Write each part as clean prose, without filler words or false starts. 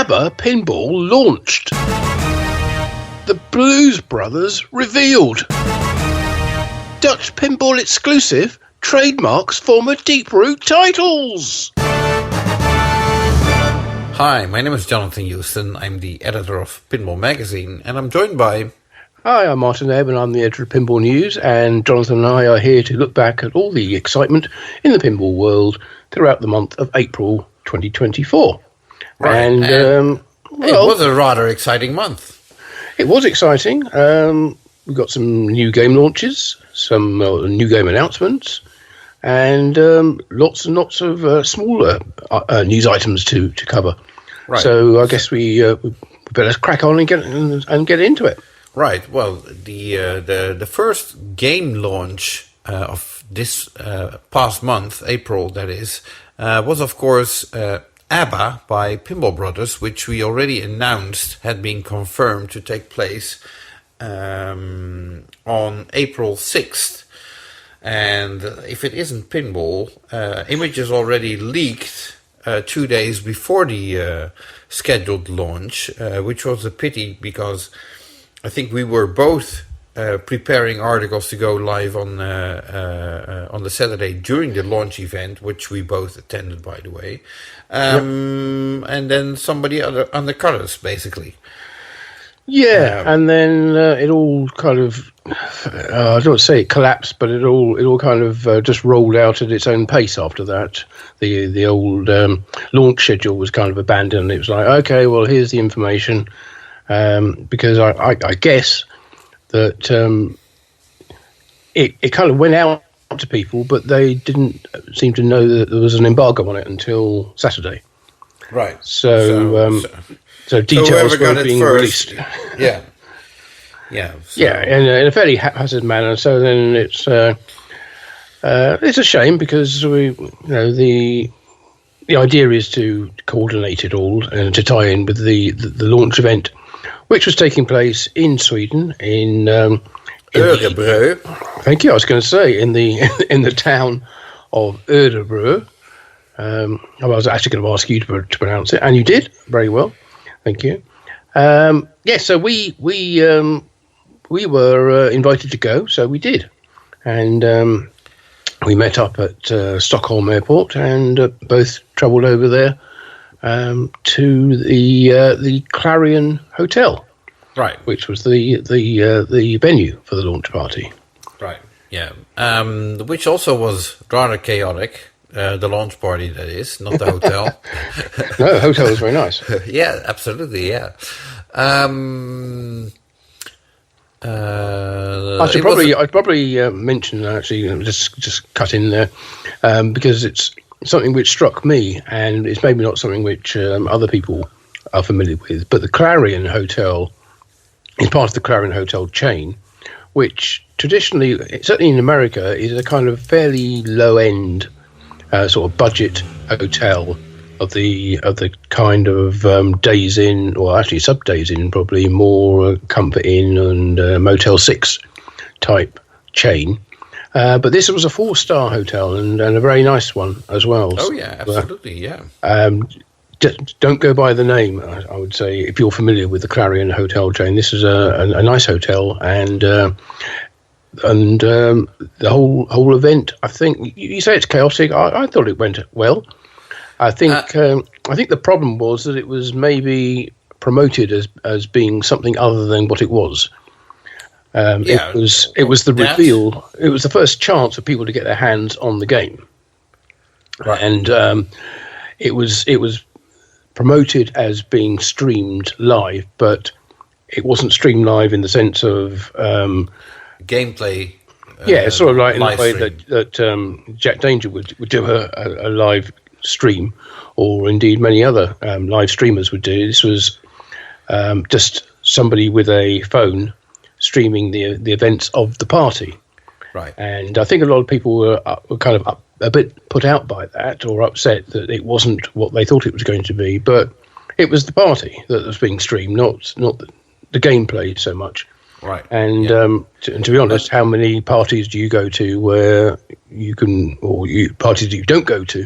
ABBA Pinball launched. The Blues Brothers revealed. Dutch Pinball exclusive trademarks former Deeproot titles. Hi, my name is Jonathan Joosten. I'm the editor of Pinball Magazine, and I'm joined by... Hi, I'm Martin Ebb, and I'm the editor of Pinball News, and Jonathan and I are here to look back at all the excitement in the pinball world throughout the month of April 2024. Right, and it was a rather exciting month. It was exciting. We got some new game launches, some new game announcements, and lots and lots of smaller news items to cover. Right. So I guess we better crack on and get into it. Right. Well, the first game launch of this past month, April, that is, was of course ABBA by Pinball Brothers, which we already announced had been confirmed to take place on April 6th. And if it isn't pinball, images already leaked 2 days before the scheduled launch, which was a pity because I think we were both preparing articles to go live on the Saturday during the launch event, which we both attended, by the way. And then somebody undercut us, basically. Yeah, and then it all kind of, I don't say it collapsed, but it all kind of just rolled out at its own pace after that. The old launch schedule was kind of abandoned. It was like, okay, well, here's the information, because I guess that it kind of went out to people, but they didn't seem to know that there was an embargo on it until Saturday. Right. So details were being released. Yeah. In a fairly haphazard manner. So then it's a shame because the idea is to coordinate it all and to tie in with the launch event, which was taking place in Sweden in Örebro. Thank you. I was going to say in the town of Örebro. I was actually going to ask you to pronounce it, and you did very well. Thank you. So we were invited to go, so we did, and we met up at Stockholm Airport and both travelled over there to the Clarion Hotel, right, which was the venue for the launch party. Right. Yeah. Which also was rather chaotic. The launch party, that is, not the hotel. No, the hotel was very nice. Yeah, absolutely, yeah. I'd probably mention, actually, just cut in there, because it's something which struck me, and it's maybe not something which other people are familiar with, but the Clarion Hotel is part of the Clarion Hotel chain, which traditionally, certainly in America, is a kind of fairly low-end sort of budget hotel of the kind of Days Inn, or actually Sub Days Inn, probably more Comfort Inn and Motel 6 type chain. But this was a 4-star hotel and a very nice one as well. Oh yeah, absolutely, yeah. Don't go by the name, I would say, if you're familiar with the Clarion Hotel chain. This is a nice hotel, and the whole event, I think, you say it's chaotic. I thought it went well. I think the problem was that it was maybe promoted as being something other than what it was. It was the reveal. It was the first chance for people to get their hands on the game, right. And it was promoted as being streamed live, but it wasn't streamed live in the sense of gameplay. Sort of like in the way that Jack Danger would do a live stream, or indeed many other live streamers would do. This was just somebody with a phone streaming the events of the party. Right. And I think a lot of people were kind of a bit put out by that, or upset that it wasn't what they thought it was going to be. But it was the party that was being streamed, not the gameplay so much. Right. And to be honest, how many parties do you go to where you can, or parties that you don't go to,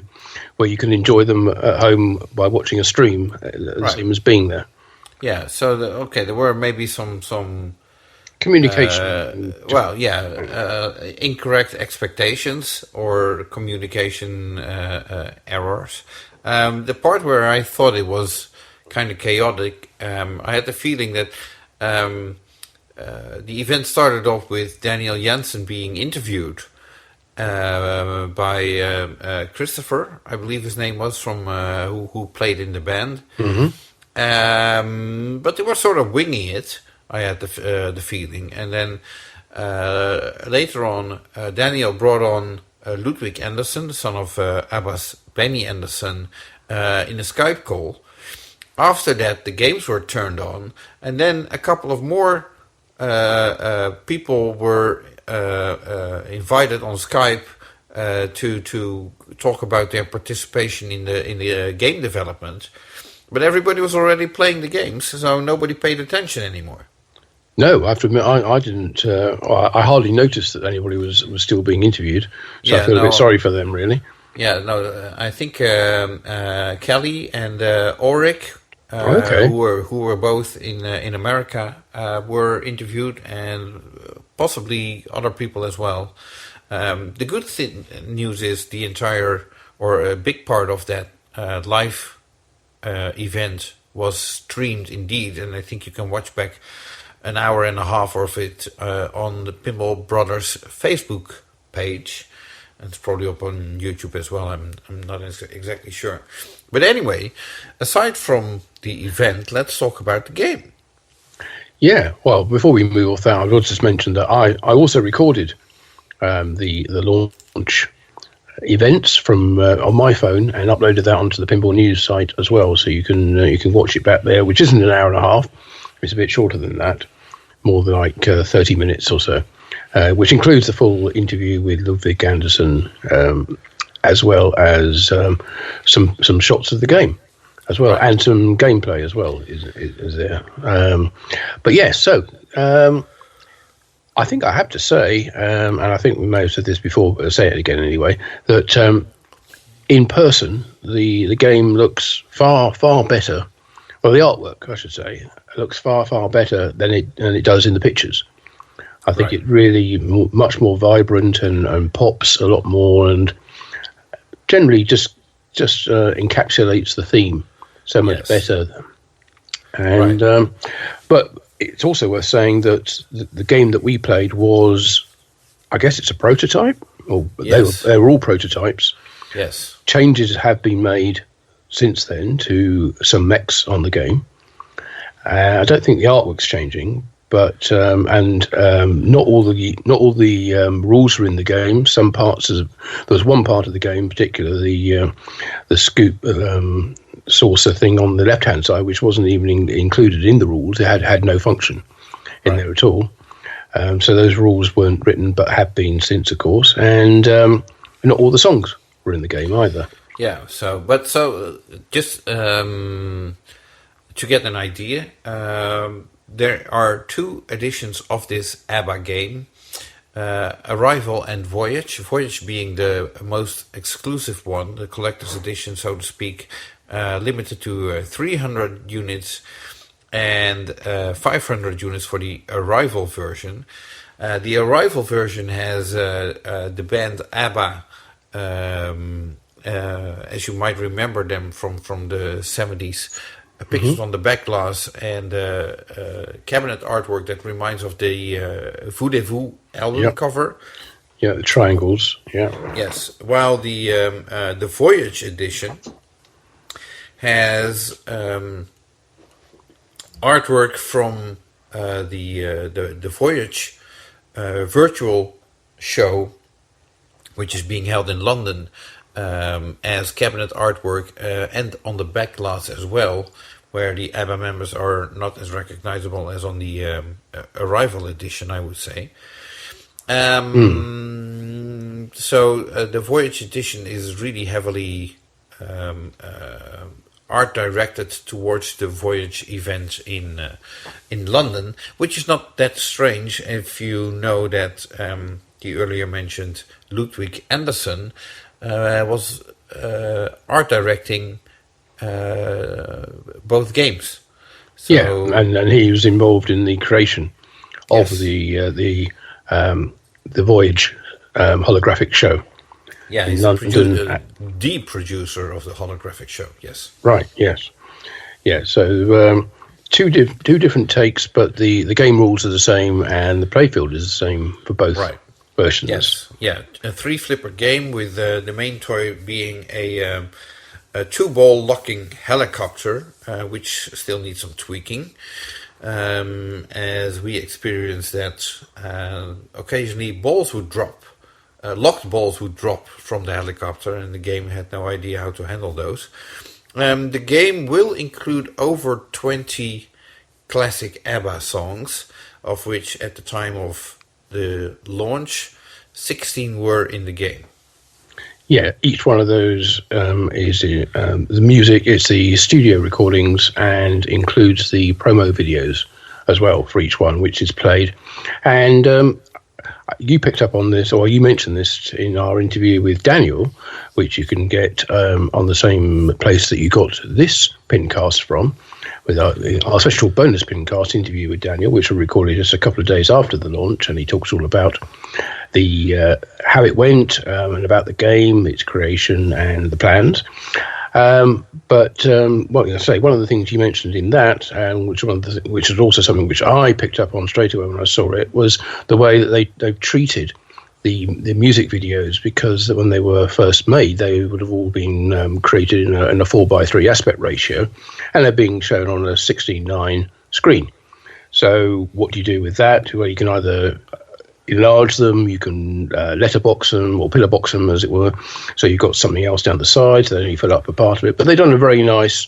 where you can enjoy them at home by watching a stream, the same as being there? Yeah. So there were maybe some communication. Incorrect expectations or communication errors. The part where I thought it was kind of chaotic, I had the feeling that the event started off with Daniel Jensen being interviewed by Christopher, I believe his name was, from who played in the band. But they were sort of winging it. I had the feeling, and then later on, Daniel brought on Ludwig Anderson, the son of ABBA's Benny Anderson, in a Skype call. After that, the games were turned on, and then a couple of more people were invited on Skype to talk about their participation in the game development. But everybody was already playing the games, so nobody paid attention anymore. No, I have to admit, I didn't. I hardly noticed that anybody was still being interviewed. So I feel a bit sorry for them, really. Yeah, no, I think Kelly and Ulrich, who were both in America, were interviewed, and possibly other people as well. The good news is the entire, or a big part of that live event was streamed indeed, and I think you can watch back an hour and a half of it on the Pinball Brothers Facebook page. And it's probably up on YouTube as well. I'm not exactly sure. But anyway, aside from the event, let's talk about the game. Yeah, well, before we move off that, I will just mention that I also recorded the launch events from on my phone and uploaded that onto the Pinball News site as well. So you can watch it back there, which isn't an hour and a half. It's a bit shorter than that, more than like 30 minutes or so, which includes the full interview with Ludwig Anderson, as well as some shots of the game as well, and some gameplay as well is there. But yes, so I think I have to say, and I think we may have said this before, but I'll say it again anyway, that in person the game looks far better. Well, the artwork, I should say, looks far better than it does in the pictures. I think it really much more vibrant and pops a lot more, and generally just encapsulates the theme so much better. And but it's also worth saying that the game that we played was, I guess it's a prototype, or they were all prototypes. Yes, changes have been made since then to some mechs on the game. I don't think the artwork's changing, but not all the rules are in the game. Some parts there's one part of the game in particular, the scoop saucer thing on the left hand side, which wasn't even included in the rules. It had no function in there at all. So those rules weren't written, but have been since, of course. And not all the songs were in the game either. Yeah, so just to get an idea, there are two editions of this ABBA game, Arrival and Voyage. Voyage being the most exclusive one, the collector's edition, so to speak, limited to 300 units and 500 units for the Arrival version. The Arrival version has the band ABBA, as you might remember them from the 70s, pictures on the back glass and cabinet artwork that reminds of the Voulez-Vous album cover. Yeah, the triangles. Yeah. Yes. While the Voyage edition has artwork from the Voyage virtual show, which is being held in London, as cabinet artwork, and on the back glass as well, where the ABBA members are not as recognizable as on the Arrival edition, I would say. So the Voyage edition is really heavily art directed towards the Voyage event in London, which is not that strange if you know that the earlier mentioned Ludwig Anderson was art directing both games. So, yeah, and he was involved in the creation of Yes. the Voyage holographic show. Yeah, in he's London. the producer of the holographic show. Yes. Right. Yes. Yeah. So two different takes, but the game rules are the same, and the playfield is the same for both Right. versions. Yes. Yeah. A 3-flipper game with the main toy being a 2-ball locking helicopter, which still needs some tweaking. As we experienced that occasionally balls would drop. Locked balls would drop from the helicopter, and the game had no idea how to handle those. The game will include over 20 classic ABBA songs, of which at the time of the launch, 16 were in the game. Yeah, each one of those is the music. It's the studio recordings and includes the promo videos as well for each one, which is played. And you picked up on this, or you mentioned this in our interview with Daniel, which you can get on the same place that you got this pincast from, with our special bonus pincast interview with Daniel, which we recorded just a couple of days after the launch, and he talks all about the how it went and about the game, its creation, and the plans. But what I say, one of the things you mentioned in that, and which is also something which I picked up on straight away when I saw it, was the way that they've treated the music videos, because when they were first made, they would have all been created in a 4:3 aspect ratio, and they're being shown on a 16:9 screen. So what do you do with that? Well, you can either enlarge them, you can letterbox them or pillar box them, as it were, so you've got something else down the side, so then you fill up a part of it. But they've done a very nice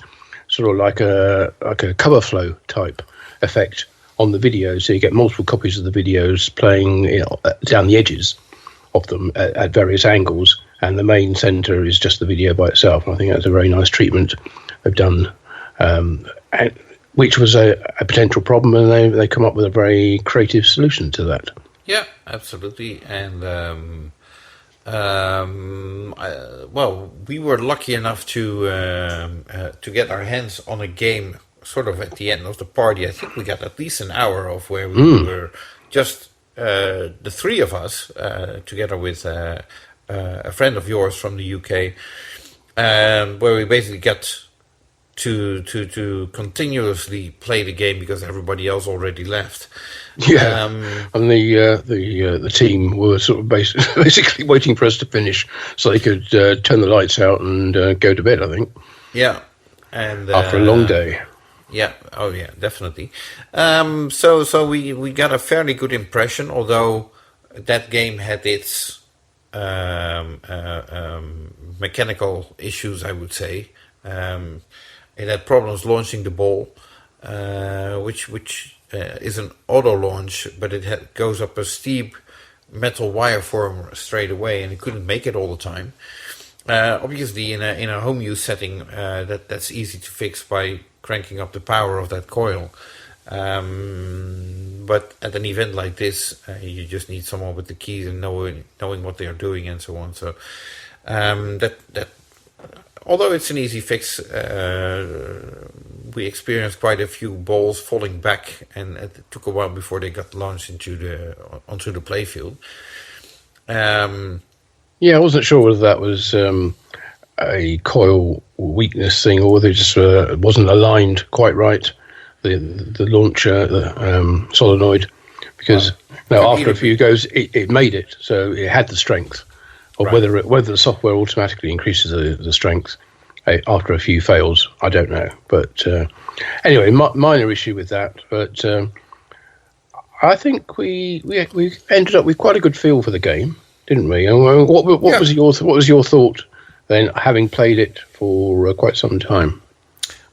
sort of like a cover flow type effect on the video, so you get multiple copies of the videos playing, you know, down the edges of them at various angles, and the main center is just the video by itself. And I think that's a very nice treatment they've done, which was a potential problem, and they come up with a very creative solution to that. Yeah, absolutely. And well, we were lucky enough to get our hands on a game sort of at the end of the party. I think we got at least an hour of where we were just the three of us together with a friend of yours from the UK, where we basically got to continuously play the game because everybody else already left. Yeah, and the team were sort of basically waiting for us to finish so they could turn the lights out and go to bed, I think. Yeah, and after a long day. Yeah, oh yeah, definitely. So we got a fairly good impression, although that game had its mechanical issues, I would say. It had problems launching the ball, which is an auto launch, but it goes up a steep metal wire form straight away, and it couldn't make it all the time. Obviously, in a home use setting, that's easy to fix by cranking up the power of that coil. But at an event like this, you just need someone with the keys and knowing what they are doing and so on. So that although it's an easy fix, we experienced quite a few balls falling back, and it took a while before they got launched onto the playfield. Yeah, I wasn't sure whether that was a coil weakness thing, or whether it just wasn't aligned quite right, the launcher, the solenoid, because after a few goes, it made it, so it had the strength. Or right. whether the software automatically increases the strength after a few fails, I don't know. But anyway, minor issue with that. But I think we ended up with quite a good feel for the game, didn't we? And what was your thought then, having played it for quite some time?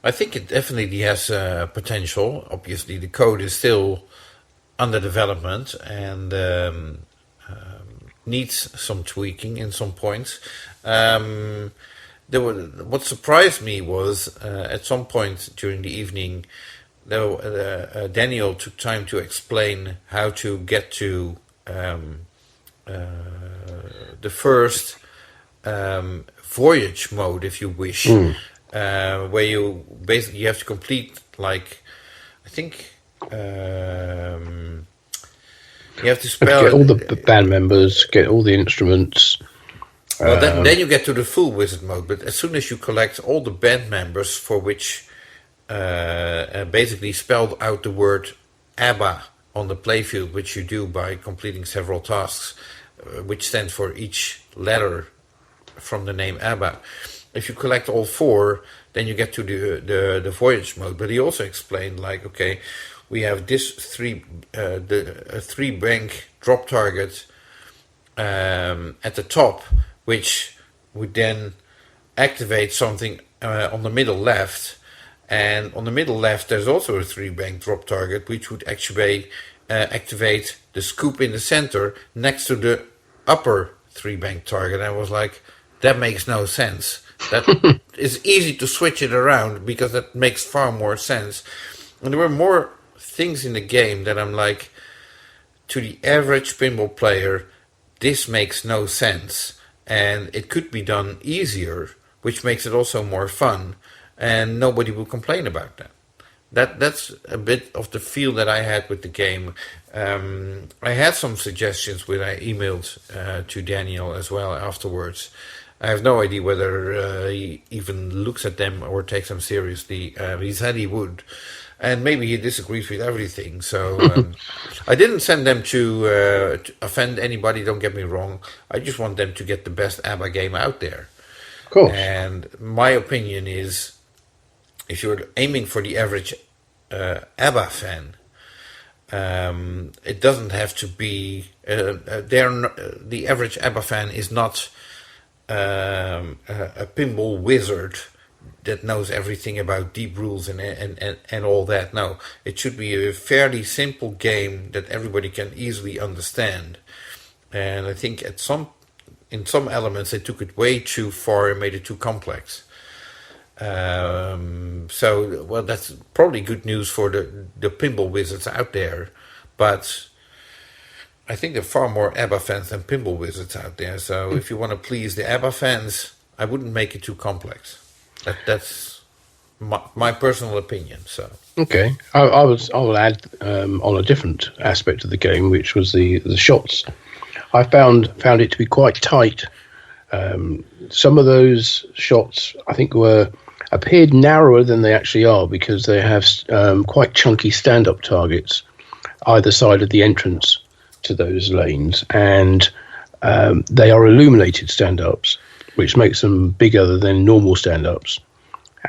I think it definitely has potential. Obviously, the code is still under development and needs some tweaking in some points. what surprised me was at some point during the evening, Daniel took time to explain how to get to the first voyage mode, if you wish, where you basically have to complete, like, I think you have to spell get all the band members, get all the instruments. Well, then you get to the full wizard mode, but as soon as you collect all the band members for which basically spelled out the word ABBA on the playfield, which you do by completing several tasks, which stands for each letter from the name ABBA. If you collect all 4, then you get to the voyage mode. But he also explained, like, okay, we have this 3-bank drop target at the top, which would then activate something on the middle left. And on the middle left, there's also a 3-bank drop target, which would actually activate the scoop in the center next to the upper 3-bank target. And I was like, that makes no sense. That is easy to switch it around because that makes far more sense. And there were more things in the game that I'm like, to the average pinball player, this makes no sense. And it could be done easier, which makes it also more fun. And nobody will complain about that. That's a bit of the feel that I had with the game. I had some suggestions which I emailed to Daniel as well afterwards. I have no idea whether he even looks at them or takes them seriously. He said he would. And maybe he disagrees with everything. So I didn't send them to offend anybody, don't get me wrong. I just want them to get the best ABBA game out there. Of course. And my opinion is, if you're aiming for the average ABBA fan, it doesn't have to be... the average ABBA fan is not a pinball wizard that knows everything about deep rules and all that. No, it should be a fairly simple game that everybody can easily understand. And I think in some elements they took it way too far and made it too complex. So, well, that's probably good news for the pinball wizards out there, but I think there are far more ABBA fans than pinball wizards out there. So if you want to please the ABBA fans, I wouldn't make it too complex. That's my personal opinion. So okay, I will add on a different aspect of the game, which was the shots. I found it to be quite tight. Some of those shots, I think, appeared narrower than they actually are because they have quite chunky stand-up targets either side of the entrance to those lanes, and they are illuminated stand-ups, which makes them bigger than normal stand-ups.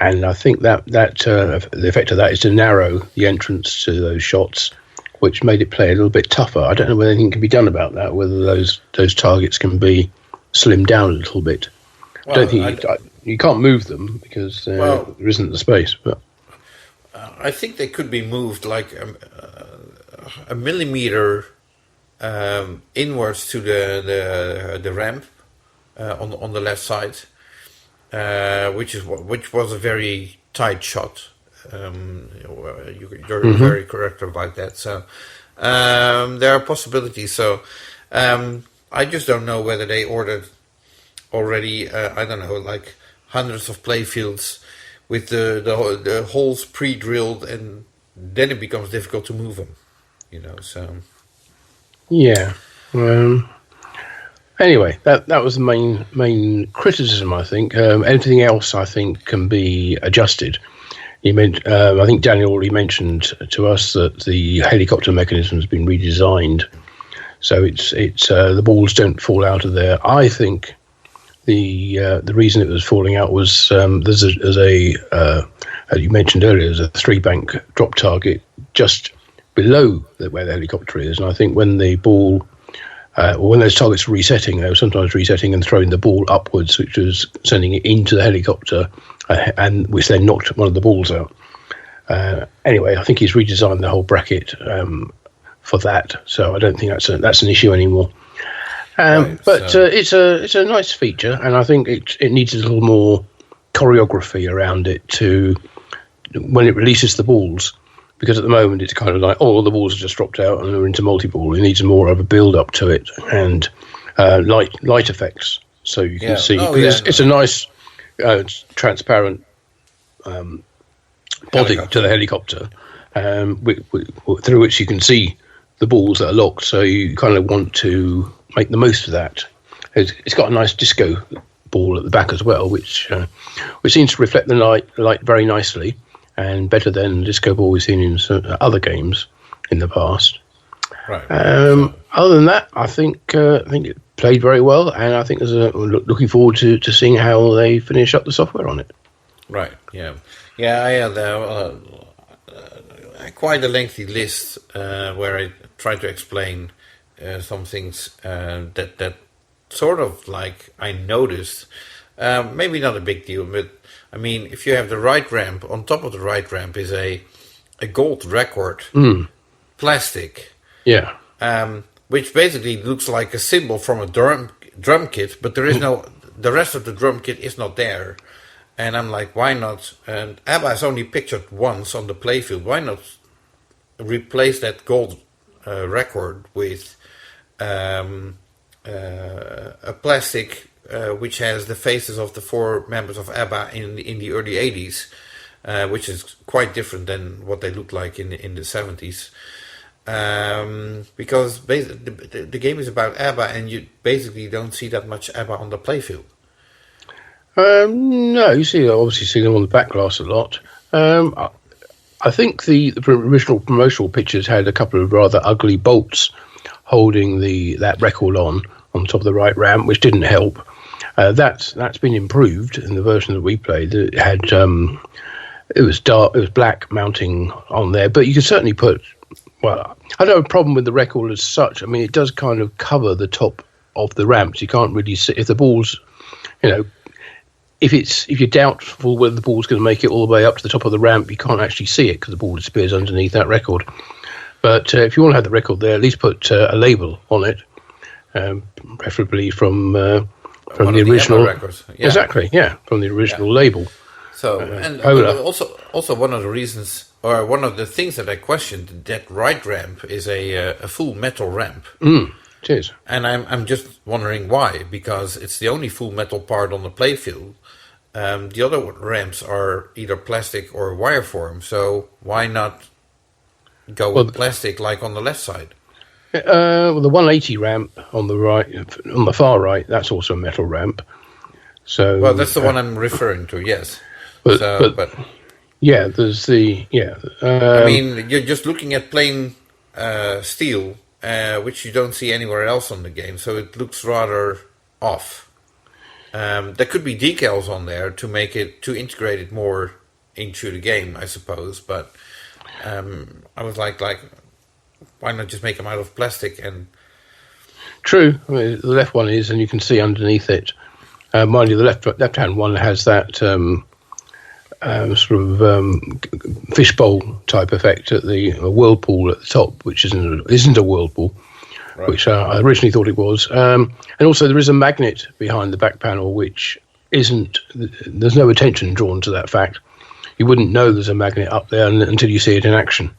And I think that the effect of that is to narrow the entrance to those shots, which made it play a little bit tougher. I don't know whether anything can be done about that, whether those targets can be slimmed down a little bit. Well, I don't think you can't move them because there isn't the space. But I think they could be moved like a millimeter inwards to the ramp on the left side, which was a very tight shot. You're very correct about that. So there are possibilities. So I just don't know whether they ordered already. I don't know, like hundreds of playfields with the holes pre-drilled, and then it becomes difficult to move them. So yeah. Anyway, that was the main criticism, I think. Anything else, I think, can be adjusted. I think Daniel already mentioned to us that the helicopter mechanism has been redesigned, so it's the balls don't fall out of there. I think the reason it was falling out was as you mentioned earlier, there's a 3-bank drop target just below where the helicopter is, and I think when the ball when those targets were resetting, they were sometimes resetting and throwing the ball upwards, which was sending it into the helicopter, and which then knocked one of the balls out. Anyway, I think he's redesigned the whole bracket for that, so I don't think that's an issue anymore. But it's a nice feature, and I think it needs a little more choreography around it to when it releases the balls, because at the moment it's kind of like, oh, the balls have just dropped out and they're into multi-ball. It needs more of a build-up to it and light effects, so you can see. It's a nice transparent body to the helicopter, through which you can see the balls that are locked. So you kind of want to make the most of that. It's got a nice disco ball at the back as well, which seems to reflect the light very nicely, and better than the disco ball we've seen in other games in the past. Right. Other than that, I think it played very well, and I think looking forward to seeing how they finish up the software on it. Right. Yeah. Yeah. I had quite a lengthy list where I tried to explain some things that sort of like I noticed. Maybe not a big deal, but I mean, if you have the right ramp, on top of the right ramp is a gold record, plastic. Yeah. Which basically looks like a symbol from a drum kit, but there is the rest of the drum kit is not there. And I'm like, why not? And ABBA is only pictured once on the playfield. Why not replace that gold record with a plastic which has the faces of the 4 members of ABBA in the early 80s, which is quite different than what they looked like in the 70s. Because the game is about ABBA, and you basically don't see that much ABBA on the playfield. No, you obviously see them on the back glass a lot. I think the original promotional pictures had a couple of rather ugly bolts holding that record on top of the right ramp, which didn't help. That's been improved in the version that we played. It had it was black mounting on there, but you could certainly put. Well, I don't have a problem with the record as such. I mean, it does kind of cover the top of the ramps. You can't really see if the ball's, if you're doubtful whether the ball's going to make it all the way up to the top of the ramp, you can't actually see it because the ball disappears underneath that record. But if you want to have the record there, at least put a label on it, preferably from the original records. Yeah. Exactly, yeah, from the original label. So and also one of the reasons, or one of the things that I questioned, that right ramp is a full metal ramp. It is, and I'm just wondering why, because it's the only full metal part on the playfield. The other ramps are either plastic or wire form, so why not go with plastic like on the left side? Well, the 180 ramp on the far right, that's also a metal ramp. So that's the one I'm referring to. Yes, but yeah, there's the I mean, you're just looking at plain steel, which you don't see anywhere else on the game, so it looks rather off. There could be decals on there to integrate it more into the game, I suppose. But I was like, why not just make them out of plastic? And true, I mean, the left one is, and you can see underneath it. Mind you, the left-hand one has that sort of fishbowl type effect at the whirlpool at the top, which isn't a whirlpool. Right. Which I originally thought it was. And also there is a magnet behind the back panel, which isn't. There's no attention drawn to that fact. You wouldn't know there's a magnet up there until you see it in action.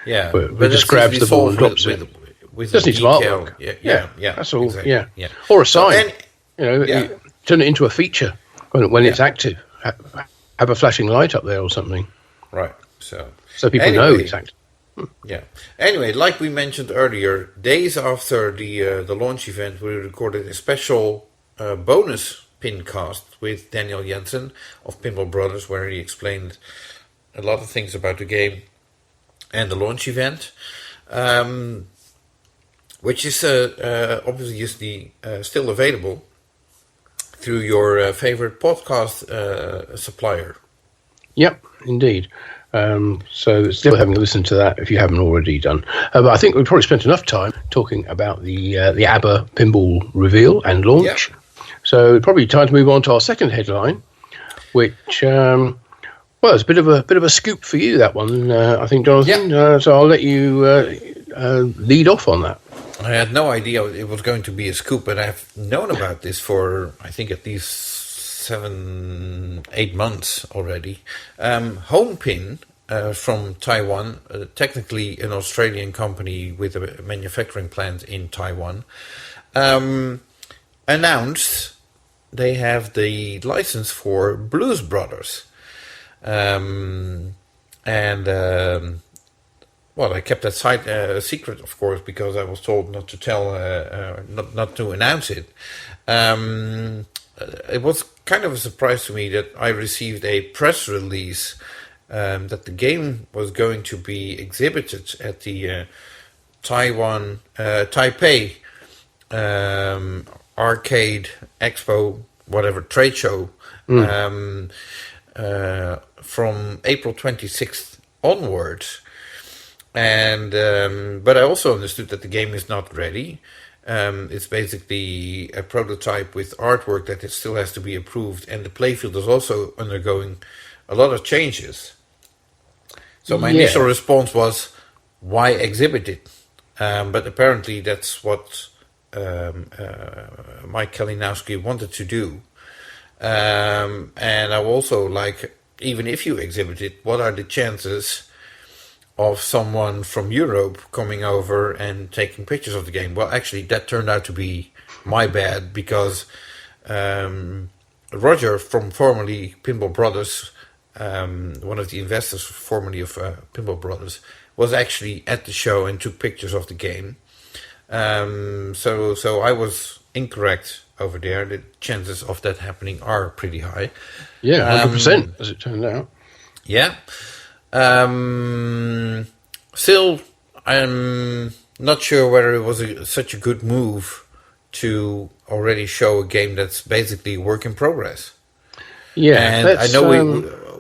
Yeah, but it just grabs the ball and drops it. Just needs some artwork. Yeah, that's all. Exactly. Yeah, or a sign. You turn it into a feature when it's active. Have a flashing light up there or something. Right. So people know it's active. Yeah. Anyway, like we mentioned earlier, days after the launch event, we recorded a special bonus PINcast with Daniel Jensen of Pinball Brothers, where he explained a lot of things about the game and the launch event, which is obviously still available through your favorite podcast supplier. Yep, indeed. So still having a listen to that if you haven't already done. But I think we've probably spent enough time talking about the ABBA pinball reveal and launch. Yep. So it's probably time to move on to our second headline, which it's a bit of a scoop for you, that one. I think, Jonathan. Yep. So I'll let you lead off on that. I had no idea it was going to be a scoop, but I've known about this for, I think, at least 7-8 months already. Homepin from Taiwan, technically an Australian company with a manufacturing plant in Taiwan, announced they have the license for Blues Brothers. Well, I kept that site secret, of course, because I was told not to tell, not to announce it. It was kind of a surprise to me that I received a press release that the game was going to be exhibited at the Taipei Arcade Expo, whatever, trade show, from April 26th onwards. And but I also understood that the game is not ready. It's basically a prototype with artwork that it still has to be approved, and the playfield is also undergoing a lot of changes. So my initial response was, why exhibit it? But apparently that's what Mike Kalinowski wanted to do. And I also like, even if you exhibit it, what are the chances of someone from Europe coming over and taking pictures of the game? Well, actually, that turned out to be my bad, because Roger from formerly Pinball Brothers, one of the investors formerly of Pinball Brothers, was actually at the show and took pictures of the game. So I was incorrect over there. The chances of that happening are pretty high. Yeah, 100%, as it turned out. Yeah. Still, I'm not sure whether it was such a good move to already show a game that's basically a work in progress. Yeah, and I know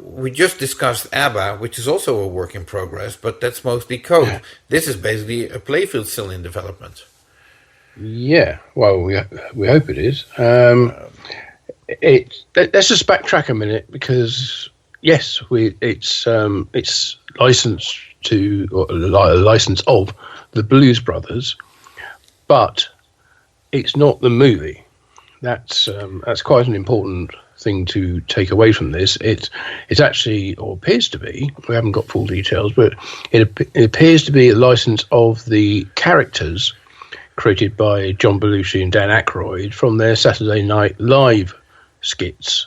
we just discussed ABBA, which is also a work in progress, but that's mostly code. Yeah. This is basically a playfield still in development. Yeah, well, we hope it is. Let's just backtrack a minute, because yes, it's licensed to, or a license of, the Blues Brothers, but it's not the movie. That's quite an important thing to take away from this. It's actually, or appears to be, we haven't got full details, but it appears to be a license of the characters created by John Belushi and Dan Aykroyd from their Saturday Night Live skits,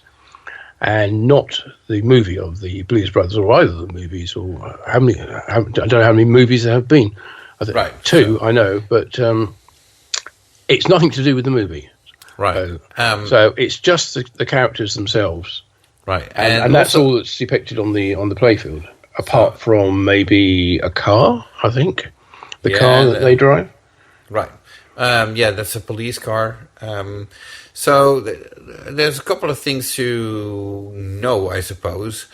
and not the movie of the Blues Brothers, or either of the movies, or I don't know how many movies there have been. I think right, two, so I know, but it's nothing to do with the movie. Right. So it's just the characters themselves. Right. And that's all that's depicted on the playfield, apart from maybe a car, I think. The car that they drive. Right. That's a police car. So there's a couple of things to know, I suppose,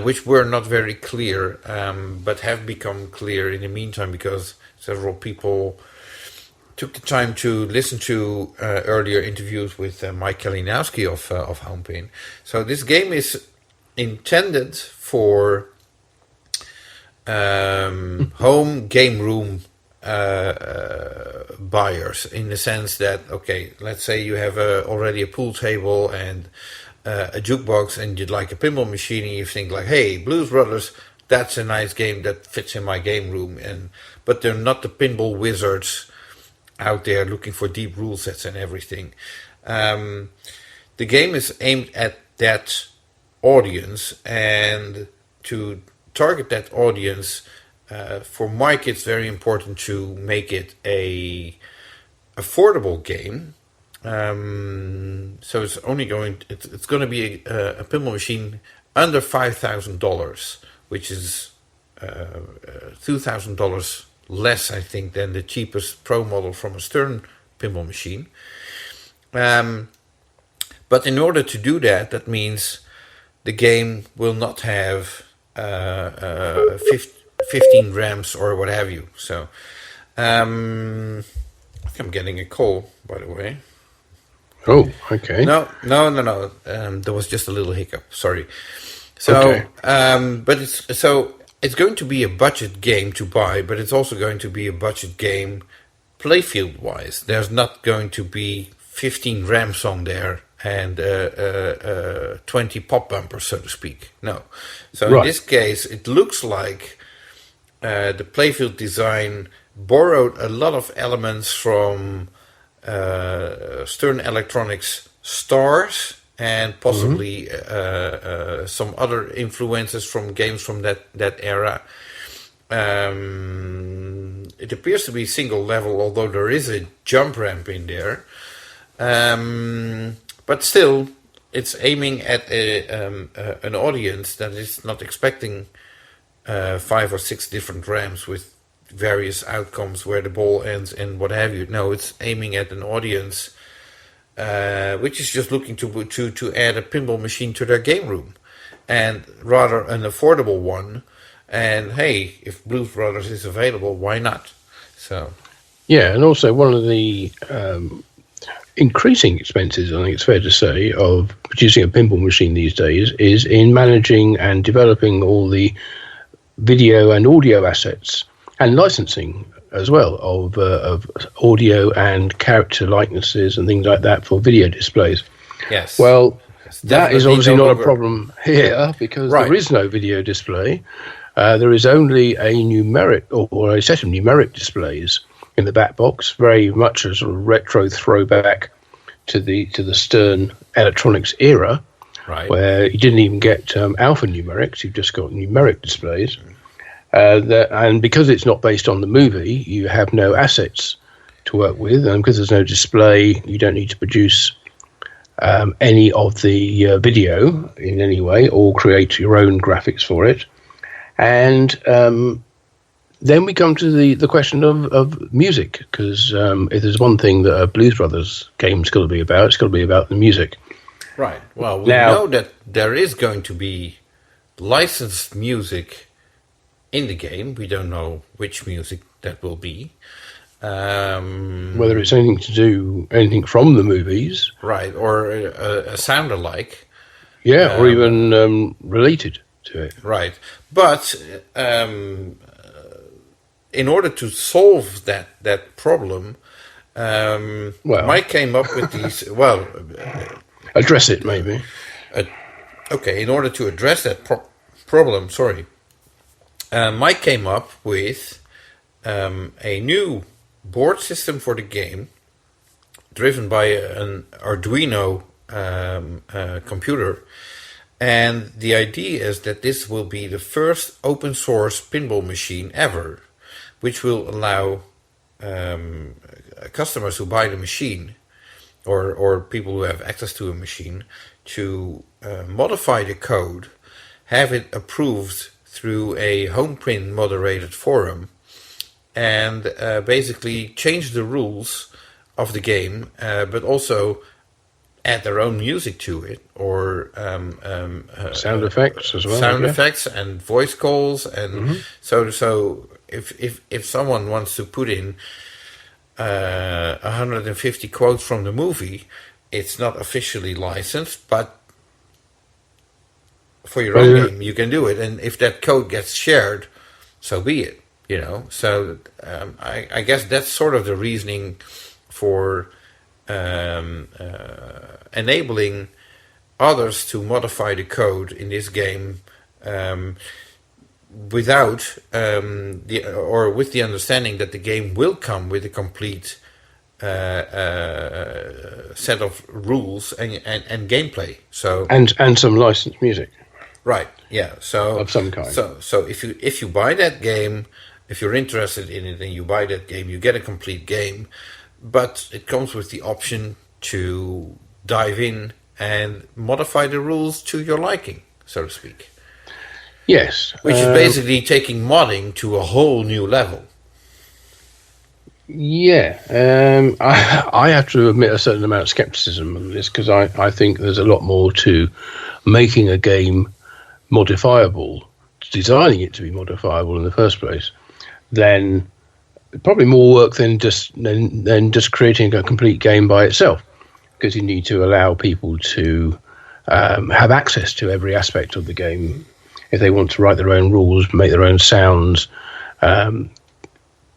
which were not very clear, but have become clear in the meantime, because several people took the time to listen to earlier interviews with Mike Kalinowski of Homepin. So this game is intended for home game room buyers, in the sense that, okay, let's say you have already a pool table and a jukebox, and you'd like a pinball machine, and you think like, hey, Blues Brothers, that's a nice game that fits in my game room, but they're not the pinball wizards out there looking for deep rule sets and everything. The game is aimed at that audience, and to target that audience, for Mike, it's very important to make it a affordable game. So it's only going to be a pinball machine under $5,000, which is $2,000 less, I think, than the cheapest Pro model from a Stern pinball machine. But in order to do that, that means the game will not have 15 RAMs or what have you. So I think I'm getting a call, by the way. Oh, okay. No. There was just a little hiccup. Sorry. So, okay. But it's going to be a budget game to buy, but it's also going to be a budget game playfield-wise, there's not going to be 15 ramps on there and 20 pop bumpers, so to speak. No. So in this case, it looks like the playfield design borrowed a lot of elements from Stern Electronics Stars and possibly some other influences from games from that era. It appears to be single level, although there is a jump ramp in there. But still, it's aiming at an audience that is not expecting 5 or 6 different ramps with various outcomes where the ball ends and what have you. No, it's aiming at an audience which is just looking to add a pinball machine to their game room, and rather an affordable one. And hey, if Blues Brothers is available, why not? So, yeah, and also one of the increasing expenses, I think it's fair to say, of producing a pinball machine these days is in managing and developing all the video and audio assets and licensing as well of audio and character likenesses and things like that for video displays. Yes. Well, that is obviously not a problem here because there is no video display. There is only a numeric or a set of numeric displays in the back box, very much a sort of retro throwback to the Stern Electronics era, where you didn't even get alphanumerics, you've just got numeric displays. And because it's not based on the movie, you have no assets to work with, and because there's no display, you don't need to produce any of the video in any way or create your own graphics for it. And then we come to the question of music, because if there's one thing that a Blues Brothers game's got to be about, it's got to be about the music. Right. Well, we know that there is going to be licensed music in the game. We don't know which music that will be. Whether it's anything from the movies. Right, or a sound alike. Yeah, or even related to it. Right. But in order to solve that problem, Mike came up with these... address it, maybe. Okay, in order to address that problem, Mike came up with a new board system for the game, driven by an Arduino computer. And the idea is that this will be the first open source pinball machine ever, which will allow customers who buy the machine, or people who have access to a machine, to modify the code, have it approved through a homeprint moderated forum, and basically change the rules of the game, but also add their own music to it, or sound effects as well. Sound effects and voice calls, and so if someone wants to put in 150 quotes from the movie, it's not officially licensed, but for your own game you can do it, and if that code gets shared, so be it. So I guess that's sort of the reasoning for enabling others to modify the code in this game without with the understanding that the game will come with a complete set of rules and gameplay. So and some licensed music. Right. Yeah. So of some kind. So if you buy that game, if you're interested in it and you buy that game, you get a complete game, but it comes with the option to dive in and modify the rules to your liking, so to speak. Yes. Which is basically taking modding to a whole new level. Yeah. I have to admit a certain amount of skepticism on this, because I think there's a lot more to making a game modifiable, designing it to be modifiable in the first place, than probably more work than just creating a complete game by itself, because you need to allow people to have access to every aspect of the game if they want to write their own rules, make their own sounds, do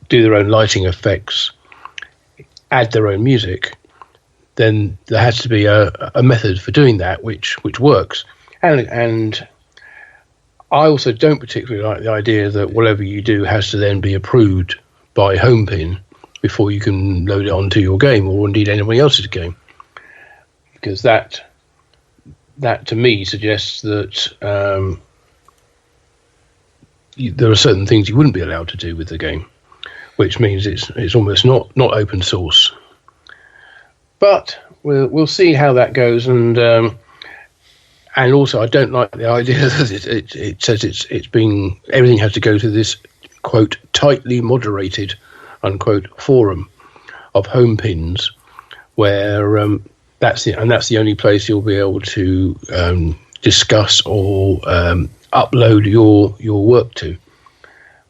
their own lighting effects, add their own music, then there has to be a method for doing that which works. And I also don't particularly like the idea that whatever you do has to then be approved by Homepin before you can load it onto your game, or indeed anybody else's game, because that to me suggests that there are certain things you wouldn't be allowed to do with the game, which means it's almost not open source. But we'll see how that goes, and also I don't like the idea that it says it's being, everything has to go to this quote tightly moderated unquote forum of home pins, where that's the only place you'll be able to discuss or upload your work to,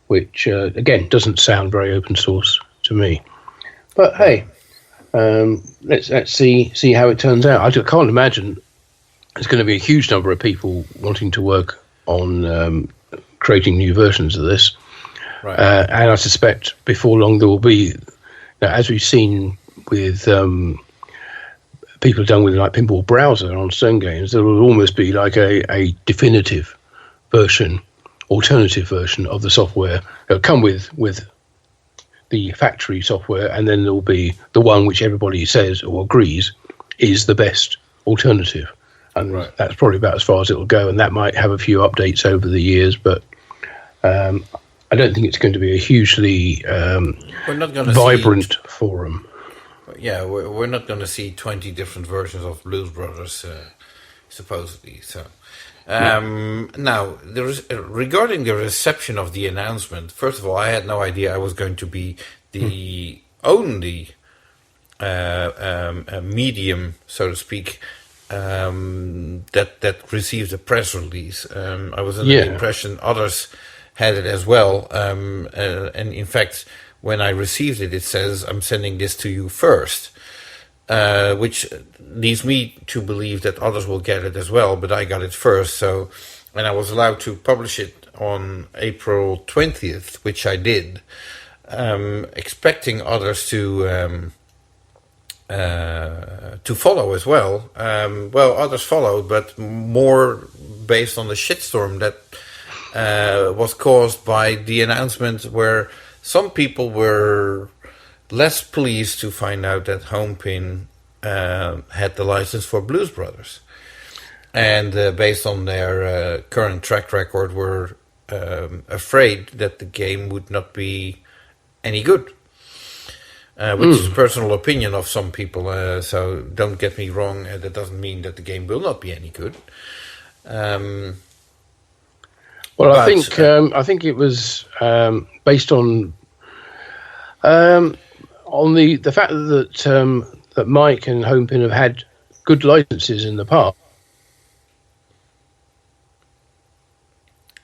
which again doesn't sound very open source to me. But hey, let's see how it turns out. I can't imagine there's going to be a huge number of people wanting to work on creating new versions of this. Right. And I suspect before long there will be, as we've seen with people done with like Pinball Browser on certain games, there will almost be like a definitive version, alternative version of the software. It'll come with the factory software, and then there will be the one which everybody says or agrees is the best alternative. And right, that's probably about as far as it'll go, and that might have a few updates over the years, but I don't think it's going to be a hugely vibrant forum. Yeah, we're not going to see 20 different versions of Blues Brothers, supposedly. So, now, regarding the reception of the announcement, first of all, I had no idea I was going to be the only medium, so to speak, that received a press release. I was under the impression others had it as well, and in fact, when I received it, it says, "I'm sending this to you first," which leads me to believe that others will get it as well, but I got it first, so, and I was allowed to publish it on April 20th, which I did, expecting others to follow as well. Well, others followed, but more based on the shitstorm that was caused by the announcement, where some people were less pleased to find out that Homepin had the license for Blues Brothers, and based on their current track record, were afraid that the game would not be any good, which is a personal opinion of some people. So don't get me wrong; that doesn't mean that the game will not be any good. Well, I think it was based on the fact that Mike and Homepin have had good licenses in the past.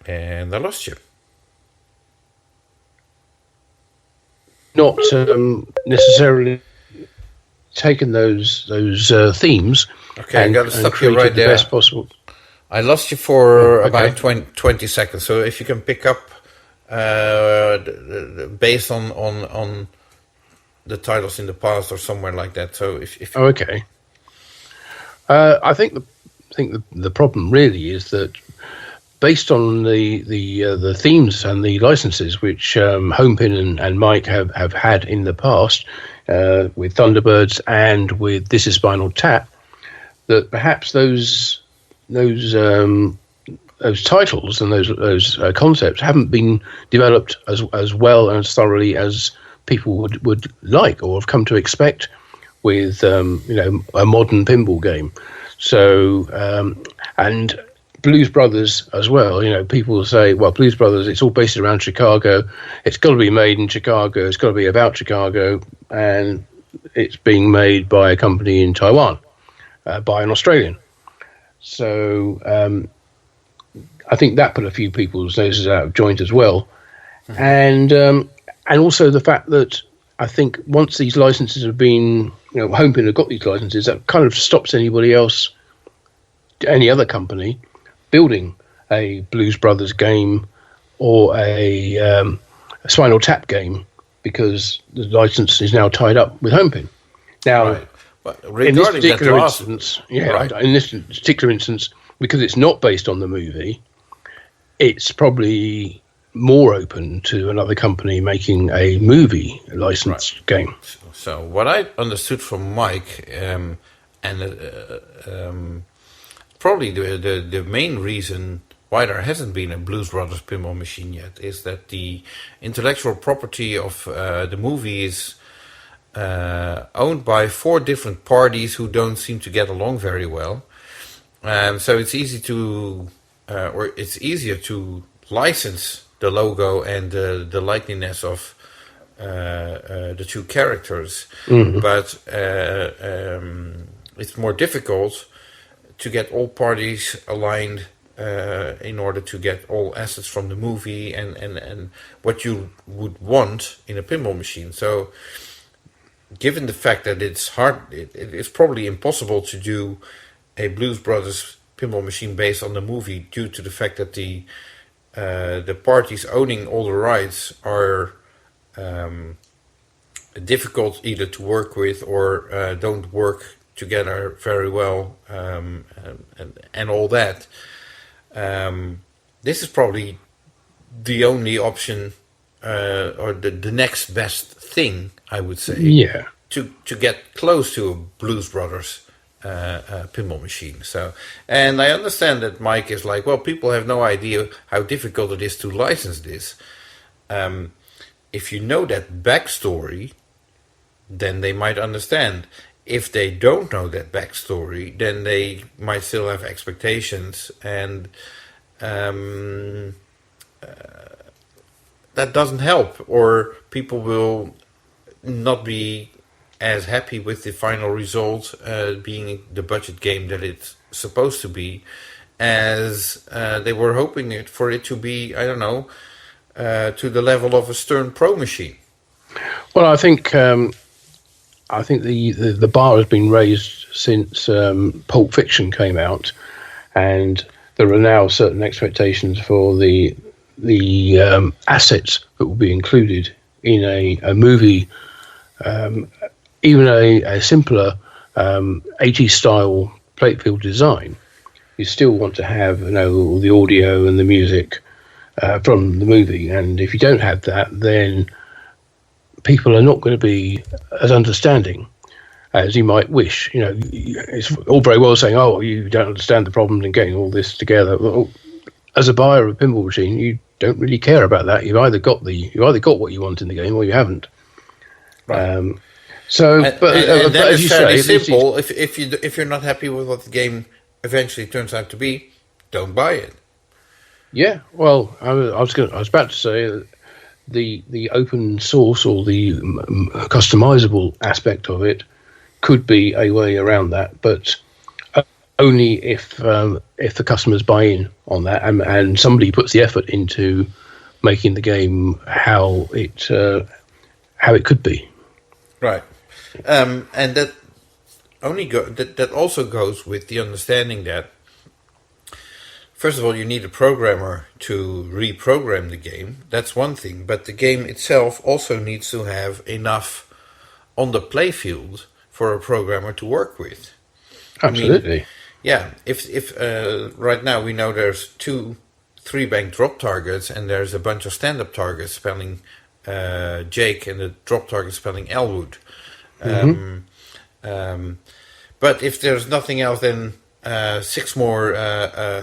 And I lost you. Not necessarily taken those themes. Okay, I got to stop you right there. Best possible. I lost you for about 20 seconds. So if you can pick up based on the titles in the past or somewhere like that. So if okay. I think the problem really is that based on the themes and the licenses which Homepin and Mike have had in the past with Thunderbirds and with This Is Spinal Tap, that perhaps those titles and those concepts haven't been developed as well and as thoroughly as people would like or have come to expect with a modern pinball game. So and Blues Brothers as well. People say, well, Blues Brothers, it's all based around Chicago. It's got to be made in Chicago. It's got to be about Chicago, and it's being made by a company in Taiwan, by an Australian. So I think that put a few people's noses out of joint as well. And also the fact that I think once these licenses have been, Homepin have got these licenses, that kind of stops anybody else, any other company, building a Blues Brothers game or a Spinal Tap game because the license is now tied up with Homepin. Now, Right. But regarding that last, instance, right. in this particular instance, because it's not based on the movie, it's probably more open to another company making a movie licensed game. So what I understood from Mike, probably the main reason why there hasn't been a Blues Brothers pinball machine yet is that the intellectual property of the movie is owned by 4 different parties who don't seem to get along very well. So it's easy to, or it's easier to license the logo and the likeliness of the 2 characters, but it's more difficult to get all parties aligned in order to get all assets from the movie and what you would want in a pinball machine. So given the fact that it's hard, it's probably impossible to do a Blues Brothers pinball machine based on the movie due to the fact that the parties owning all the rights are difficult either to work with or don't work together very well, and all that. This is probably the only option, or the next best thing, I would say. Yeah. To get close to a Blues Brothers pinball machine. So, and I understand that Mike is like, well, people have no idea how difficult it is to license this. If you know that backstory, then they might understand. If they don't know that backstory, then they might still have expectations, and that doesn't help, or people will not be as happy with the final result, being the budget game that it's supposed to be, as they were hoping for it to be, I don't know, to the level of a Stern Pro machine. Well, I think the bar has been raised since Pulp Fiction came out, and there are now certain expectations for the assets that will be included in a movie, even a simpler 80s style plate field design. You still want to have all the audio and the music from the movie, and if you don't have that, then people are not going to be as understanding as you might wish. It's all very well saying, "Oh, you don't understand the problems and getting all this together." Well, as a buyer of a pinball machine, you don't really care about that. You've either got what you want in the game, or you haven't. Right. But as you say, simple. If you're not happy with what the game eventually turns out to be, don't buy it. Yeah. Well, I was about to say that the open source or the customizable aspect of it could be a way around that, but only if the customers buy in on that and somebody puts the effort into making the game how it could be. Right, and that that also goes with the understanding that, first of all, you need a programmer to reprogram the game. That's one thing. But the game itself also needs to have enough on the playfield for a programmer to work with. Absolutely. If right now we know there's 2 3-bank drop targets and there's a bunch of stand-up targets spelling Jake and the drop target spelling Elwood. But if there's nothing else than 6 more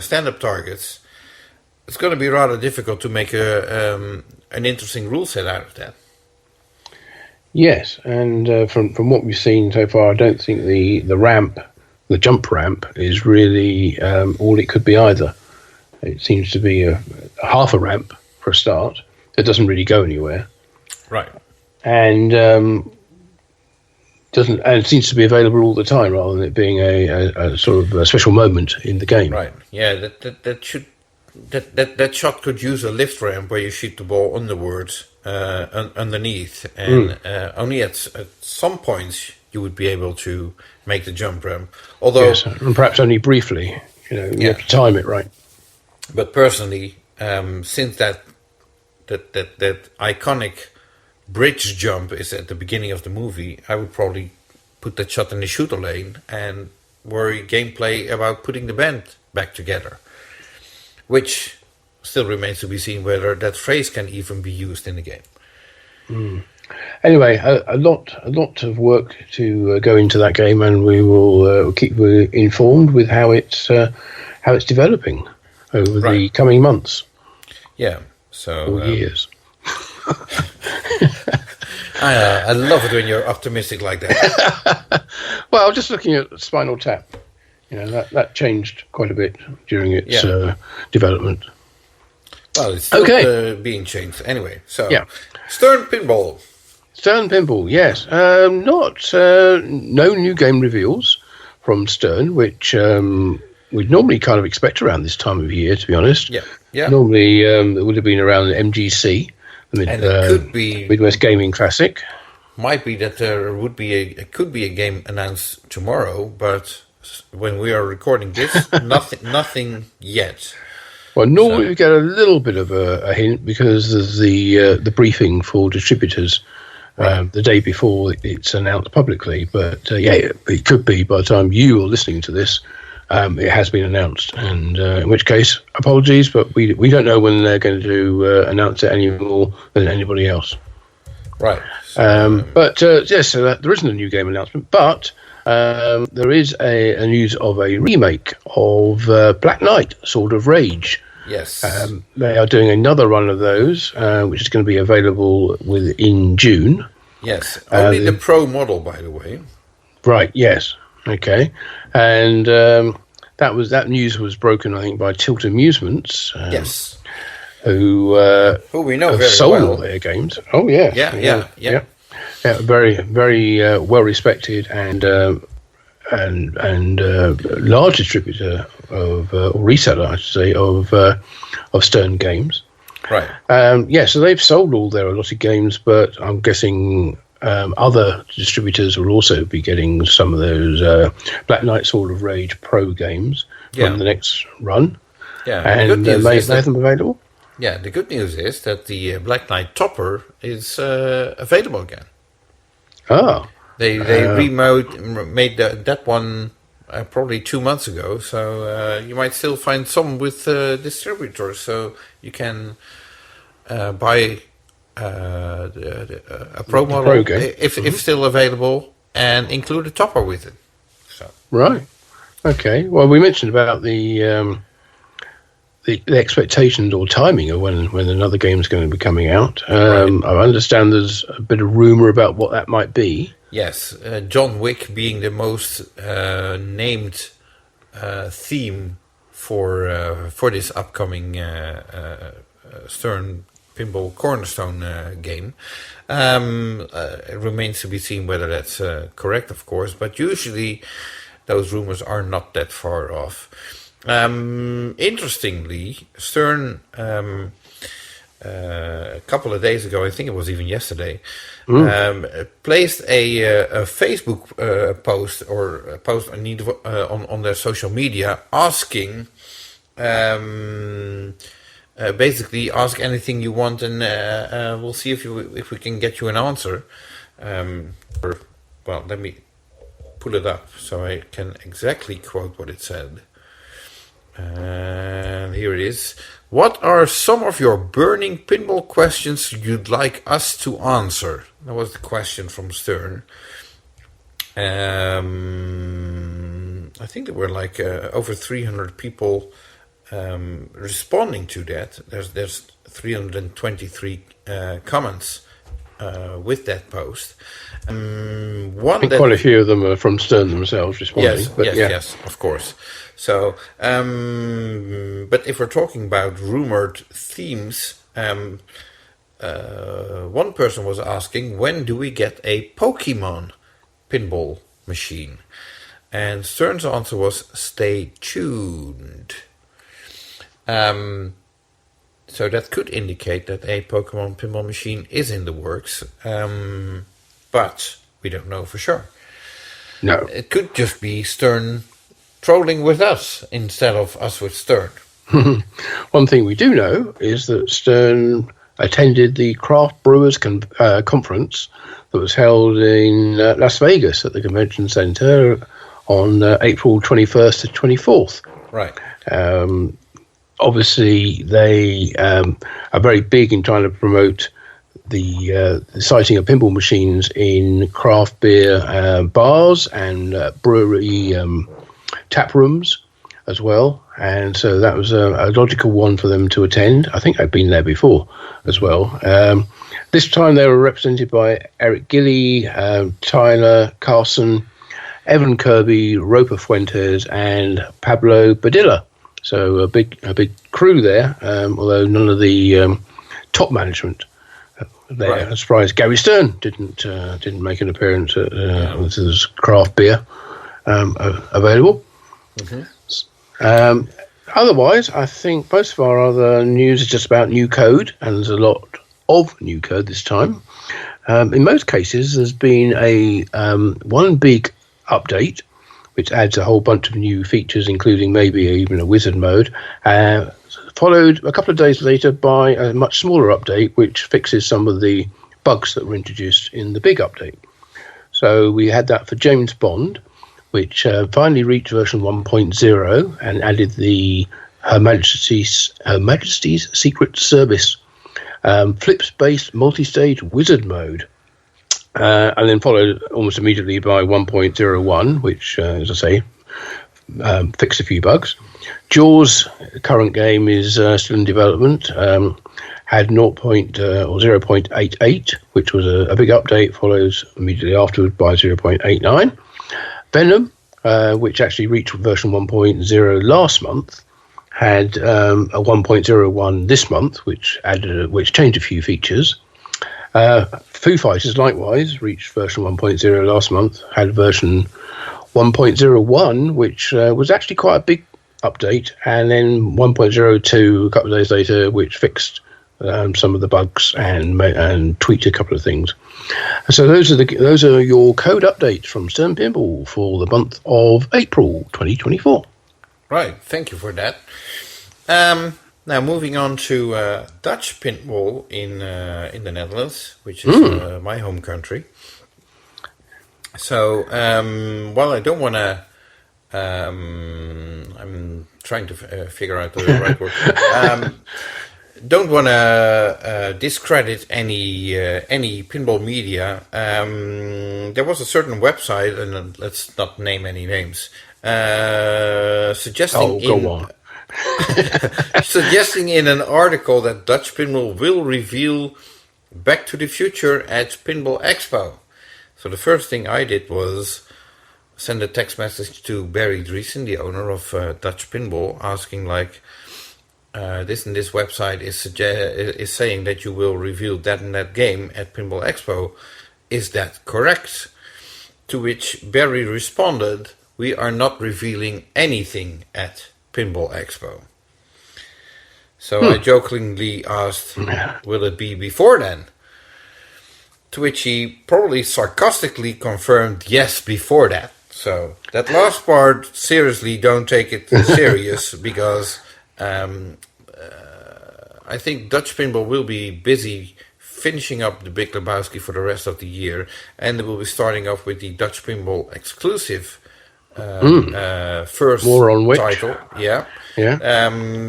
stand-up targets, it's going to be rather difficult to make an interesting rule set out of that. Yes, and from what we've seen so far, I don't think the jump ramp, is really all it could be either. It seems to be a half a ramp for a start. It doesn't really go anywhere. Right. And it seems to be available all the time rather than it being a sort of a special moment in the game. Right. Yeah. That shot could use a lift ramp where you shoot the ball underwards, underneath, and only at some points you would be able to make the jump ramp. Although, yes, and perhaps only briefly. You have to time it right. But personally, since that iconic bridge jump is at the beginning of the movie, I would probably put that shot in the shooter lane and worry gameplay about putting the band back together. Which still remains to be seen whether that phrase can even be used in the game. Anyway, a lot of work to go into that game, and we will keep you informed with how it's developing over the coming months. Yeah, so or years. I love it when you're optimistic like that. Well, just looking at Spinal Tap, that changed quite a bit during its development. Well, it's still being changed anyway. So, Stern Pinball. Stern Pinball, yes. No new game reveals from Stern, which we'd normally kind of expect around this time of year, to be honest. Yeah. Normally, it would have been around MGC, and it could be Midwest Gaming Classic. Might be that there could be a game announced tomorrow, but when we are recording this, nothing yet. Well, normally we get a little bit of a hint because there's the briefing for distributors the day before it's announced publicly. But it could be by the time you are listening to this, it has been announced. And in which case, apologies, but we don't know when they're going to announce it any more than anybody else. Right. So there isn't a new game announcement, but there is a news of a remake of Black Knight, Sword of Rage. Yes. They are doing another run of those, which is going to be available in June. Yes. Only the Pro model, by the way. Right. Yes. Okay. And that news was broken, I think, by Tilt Amusements. Yes. Who we know have very sold well. all their games. Oh yeah. Yeah. Very, very well respected and large distributor of or reseller, I should say, of Stern games. Right. So they've sold all their allotted games, but I'm guessing other distributors will also be getting some of those Black Knight Sword of Rage Pro games from the next run. Yeah. And make them available. Yeah, the good news is that the Black Knight Topper is available again. Oh. They made that one probably 2 months ago, so you might still find some with distributors, so you can buy a Pro model if still available, and include a Topper with it. So. Right. Okay. Well, we mentioned about the expectations or timing of when another game is going to be coming out. I understand there's a bit of rumor about what that might be. Yes, John Wick being the most named theme for this upcoming Stern Pinball Cornerstone game. It remains to be seen whether that's correct, of course, but usually those rumors are not that far off. Interestingly, Stern a couple of days ago, I think it was even yesterday, placed a Facebook post or a post on their social media asking, basically ask anything you want, and we'll see if we can get you an answer. Well, let me pull it up so I can exactly quote what it said. And here it is. What are some of your burning pinball questions you'd like us to answer? That was the question from Stern. I think there were like over 300 people responding to that. There's 323 comments with that post. I think quite a few of them are from Stern themselves responding. Yes, of course. So, but if we're talking about rumored themes, one person was asking, when do we get a Pokemon pinball machine? And Stern's answer was, stay tuned. So that could indicate that a Pokemon pinball machine is in the works, but we don't know for sure. No. It could just be Stern trolling with us instead of us with Stern. One thing we do know is that Stern attended the Craft Brewers Conference that was held in Las Vegas at the Convention Center on April 21st to 24th. Right. Obviously, they are very big in trying to promote the sighting of pinball machines in craft beer bars and brewery tap rooms as well. And so that was a logical one for them to attend. I think I've been there before as well. This time they were represented by Eric Gilly, Tyler Carson, Evan Kirby, Roper Fuentes, and Pablo Badilla. So a big crew there, although none of the top management there. Right. I'm surprised Gary Stern didn't make an appearance at this craft beer available. Mm-hmm. Otherwise, I think most of our other news is just about new code, and there's a lot of new code this time. In most cases, there's been a one big update, which adds a whole bunch of new features, including maybe even a wizard mode, followed a couple of days later by a much smaller update, which fixes some of the bugs that were introduced in the big update. So we had that for James Bond, which finally reached version 1.0 and added the Her Majesty's Secret Service flips-based multi-stage wizard mode. And then followed almost immediately by 1.01, which, as I say, fixed a few bugs. Jaws, current game, is still in development. Had 0.88, which was a big update, follows immediately afterwards by 0.89. Venom, which actually reached version 1.0 last month, had a 1.01 this month, which changed a few features. Foo Fighters, likewise, reached version 1.0 last month, had version 1.01, which was actually quite a big update, and then 1.02 a couple of days later, which fixed some of the bugs and tweaked a couple of things. So those are your code updates from Stern Pinball for the month of April 2024. Right, thank you for that. Now moving on to Dutch Pinball in the Netherlands, which is my home country. So while I don't want to, I'm trying to figure out the right word. Don't want to discredit any pinball media. There was a certain website, and let's not name any names, suggesting in an article that Dutch Pinball will reveal Back to the Future at Pinball Expo. So the first thing I did was send a text message to Barry Driesen, the owner of Dutch Pinball, asking this and this website is saying that you will reveal that and that game at Pinball Expo. Is that correct? To which Barry responded, "We are not revealing anything at Pinball Expo." So I jokingly asked, "Will it be before then?" To which he probably sarcastically confirmed, "Yes, before that." So that last part, seriously, don't take it serious, because I think Dutch Pinball will be busy finishing up the Big Lebowski for the rest of the year, and they will be starting off with the Dutch Pinball exclusive first more on which title. Yeah.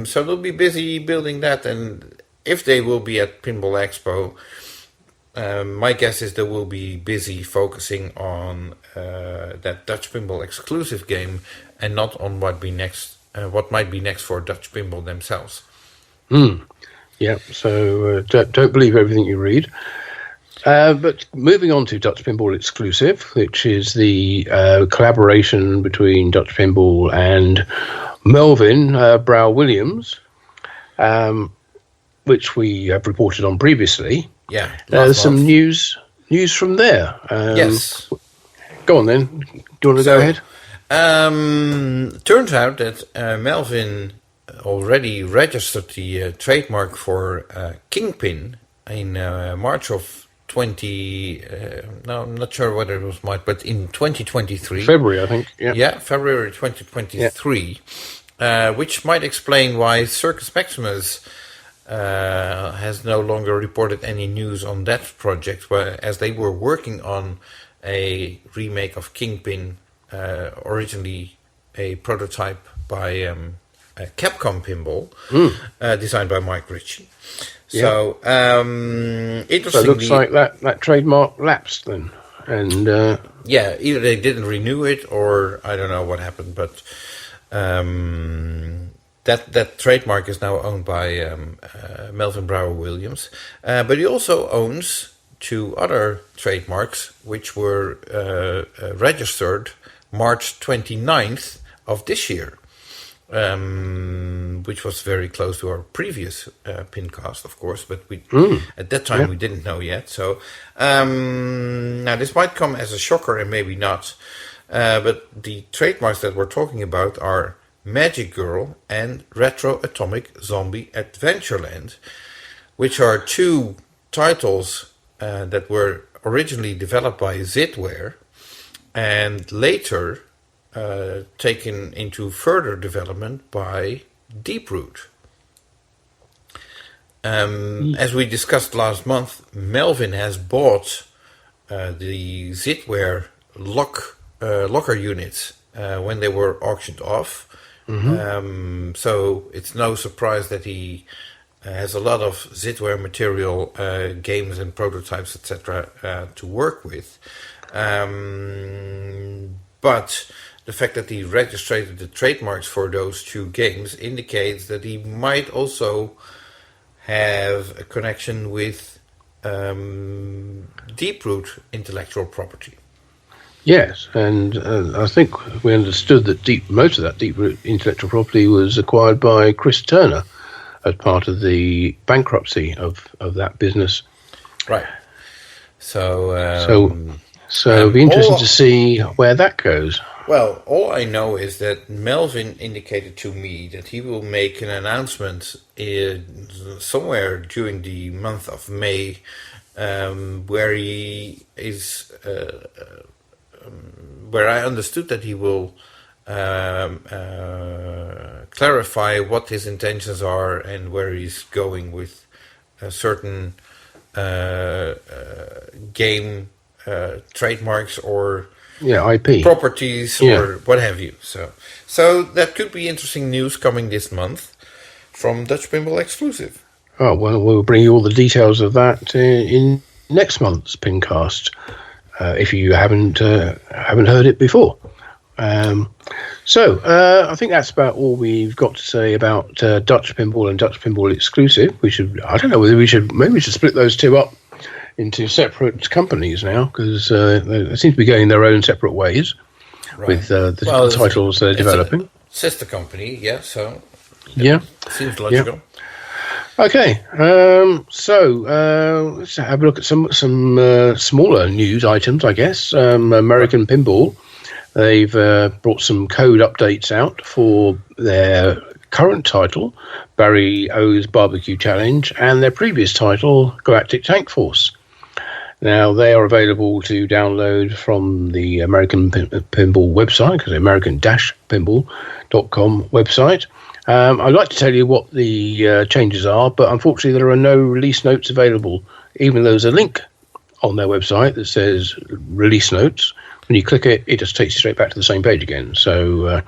So they'll be busy building that, and if they will be at Pinball Expo, my guess is they will be busy focusing on that Dutch Pinball exclusive game, and not on what might be next for Dutch Pinball themselves. Yeah, so don't believe everything you read. But moving on to Dutch Pinball Exclusive, which is the collaboration between Dutch Pinball and Melvin Brow Williams, which we have reported on previously. Yeah, there's some news from there. Yes. Go on then. Do you want to go ahead? Turns out that Melvin already registered the trademark for Kingpin in March of I'm not sure whether it was March, but in 2023. February, I think. Yeah, February 2023, which might explain why Circus Maximus has no longer reported any news on that project, as they were working on a remake of Kingpin, originally a prototype by Capcom Pinball, designed by Mike Ritchie. So, interestingly, so it looks like that trademark lapsed then, and either they didn't renew it or I don't know what happened, but that trademark is now owned by Melvin Brower Williams, but he also owns 2 other trademarks which were registered March 29th of this year. Which was very close to our previous PINcast, of course, but at that time we didn't know yet. So now this might come as a shocker and maybe not, but the trademarks that we're talking about are Magic Girl and Retro Atomic Zombie Adventureland, which are 2 titles that were originally developed by Zitware and later taken into further development by Deeproot. As we discussed last month, Melvin has bought the Zitware locker units when they were auctioned off. So it's no surprise that he has a lot of Zitware material, games and prototypes, etc. To work with. But the fact that he registered the trademarks for those 2 games indicates that he might also have a connection with Deeproot intellectual property. Yes, and I think we understood that most of that Deeproot intellectual property was acquired by Chris Turner as part of the bankruptcy of that business. Right. So it'll be interesting to see where that goes. Well, all I know is that Melvin indicated to me that he will make an announcement somewhere during the month of May, where he is, where I understood that he will clarify what his intentions are and where he's going with certain game trademarks or IP properties or what have you. So that could be interesting news coming this month from Dutch Pinball Exclusive. Oh, well, we'll bring you all the details of that in next month's PINcast, if you haven't heard it before. So I think that's about all we've got to say about Dutch Pinball and Dutch Pinball Exclusive. I don't know whether we should split those 2 up into separate companies now, because they seem to be going their own separate ways with the titles they're developing. Sister company, so seems logical. Okay, so let's have a look at some smaller news items, I guess. American Pinball, they've brought some code updates out for their current title, Barry O's Barbecue Challenge, and their previous title, Galactic Tank Force. Now, they are available to download from the American Pinball website, the American-Pinball.com website. I'd like to tell you what the changes are, but unfortunately there are no release notes available, even though there's a link on their website that says release notes. When you click it, it just takes you straight back to the same page again. So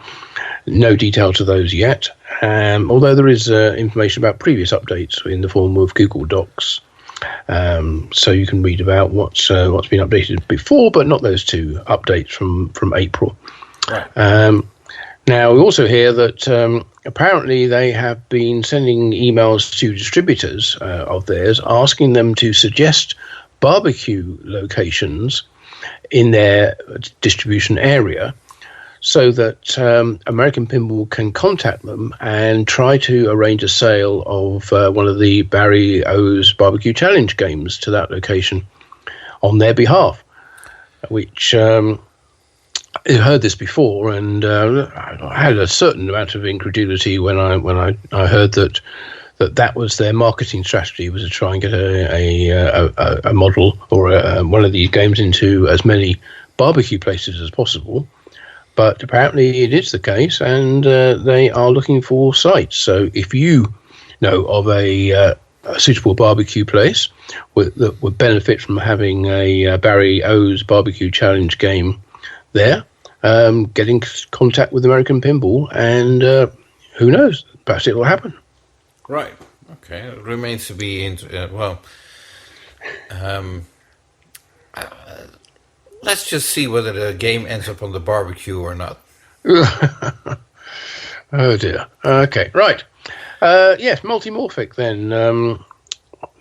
no detail to those yet, although there is information about previous updates in the form of Google Docs. So you can read about what's been updated before, but not those 2 updates from April. Right. Now, we also hear that apparently they have been sending emails to distributors of theirs, asking them to suggest barbecue locations in their distribution area, so that American Pinball can contact them and try to arrange a sale of one of the Barry O's Barbecue Challenge games to that location on their behalf, which I heard this before, and I had a certain amount of incredulity when I heard that was their marketing strategy, was to try and get a model or one of these games into as many barbecue places as possible. But apparently it is the case, and they are looking for sites. So if you know of a suitable barbecue place that would benefit from having a Barry O's Barbecue Challenge game there, get in contact with American Pinball, and who knows, perhaps it will happen. Right. Okay. It remains to be let's just see whether the game ends up on the barbecue or not. Oh dear. Okay. Right. Yes, Multimorphic then.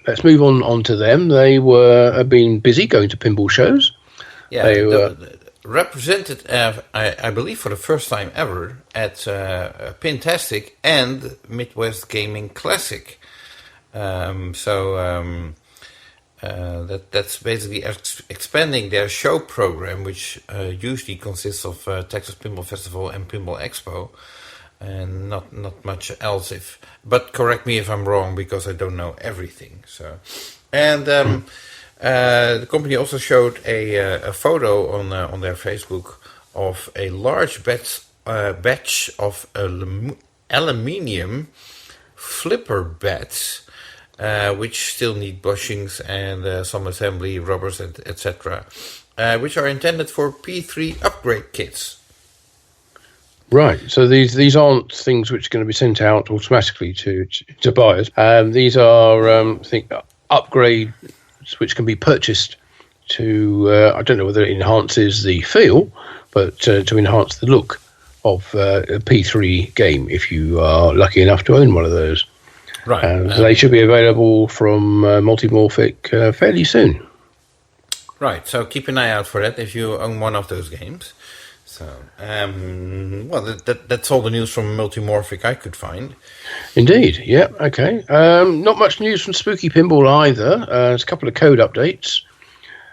Let's move on to them. They have been busy going to pinball shows. Yeah, they were represented, I believe, for the first time ever at Pintastic and Midwest Gaming Classic. That's basically expanding their show program, which usually consists of Texas Pinball Festival and Pinball Expo, and not much else. But correct me if I'm wrong, because I don't know everything. So, and the company also showed a photo on their Facebook of a large batch of aluminium flipper bats, which still need bushings and some assembly, rubbers, etc., which are intended for P3 upgrade kits. Right, so these aren't things which are going to be sent out automatically to buyers. These are upgrades which can be purchased to, I don't know whether it enhances the feel, but to enhance the look of a P3 game, if you are lucky enough to own one of those. Right. They should be available from Multimorphic fairly soon. Right, so keep an eye out for that if you own one of those games. So, that's all the news from Multimorphic I could find. Indeed, yeah, okay. Not much news from Spooky Pinball either. There's a couple of code updates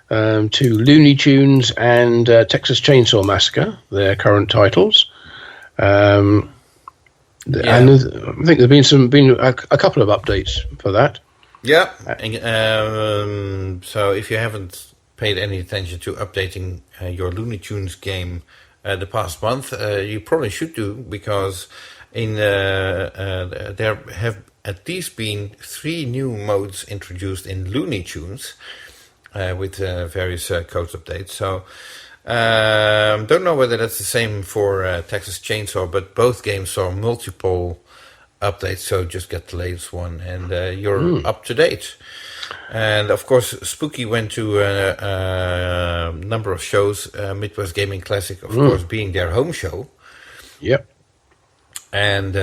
to Looney Tunes and Texas Chainsaw Massacre, their current titles. And I think there's been a couple of updates for that. Yeah, so if you haven't paid any attention to updating your Looney Tunes game the past month, you probably should do, because there have at least been 3 new modes introduced in Looney Tunes with various code updates. So don't know whether that's the same for Texas Chainsaw, but both games saw multiple updates, so just get the latest one and you're up to date. And of course, Spooky went to a number of shows, Midwest Gaming Classic, of course, being their home show. Yep. And,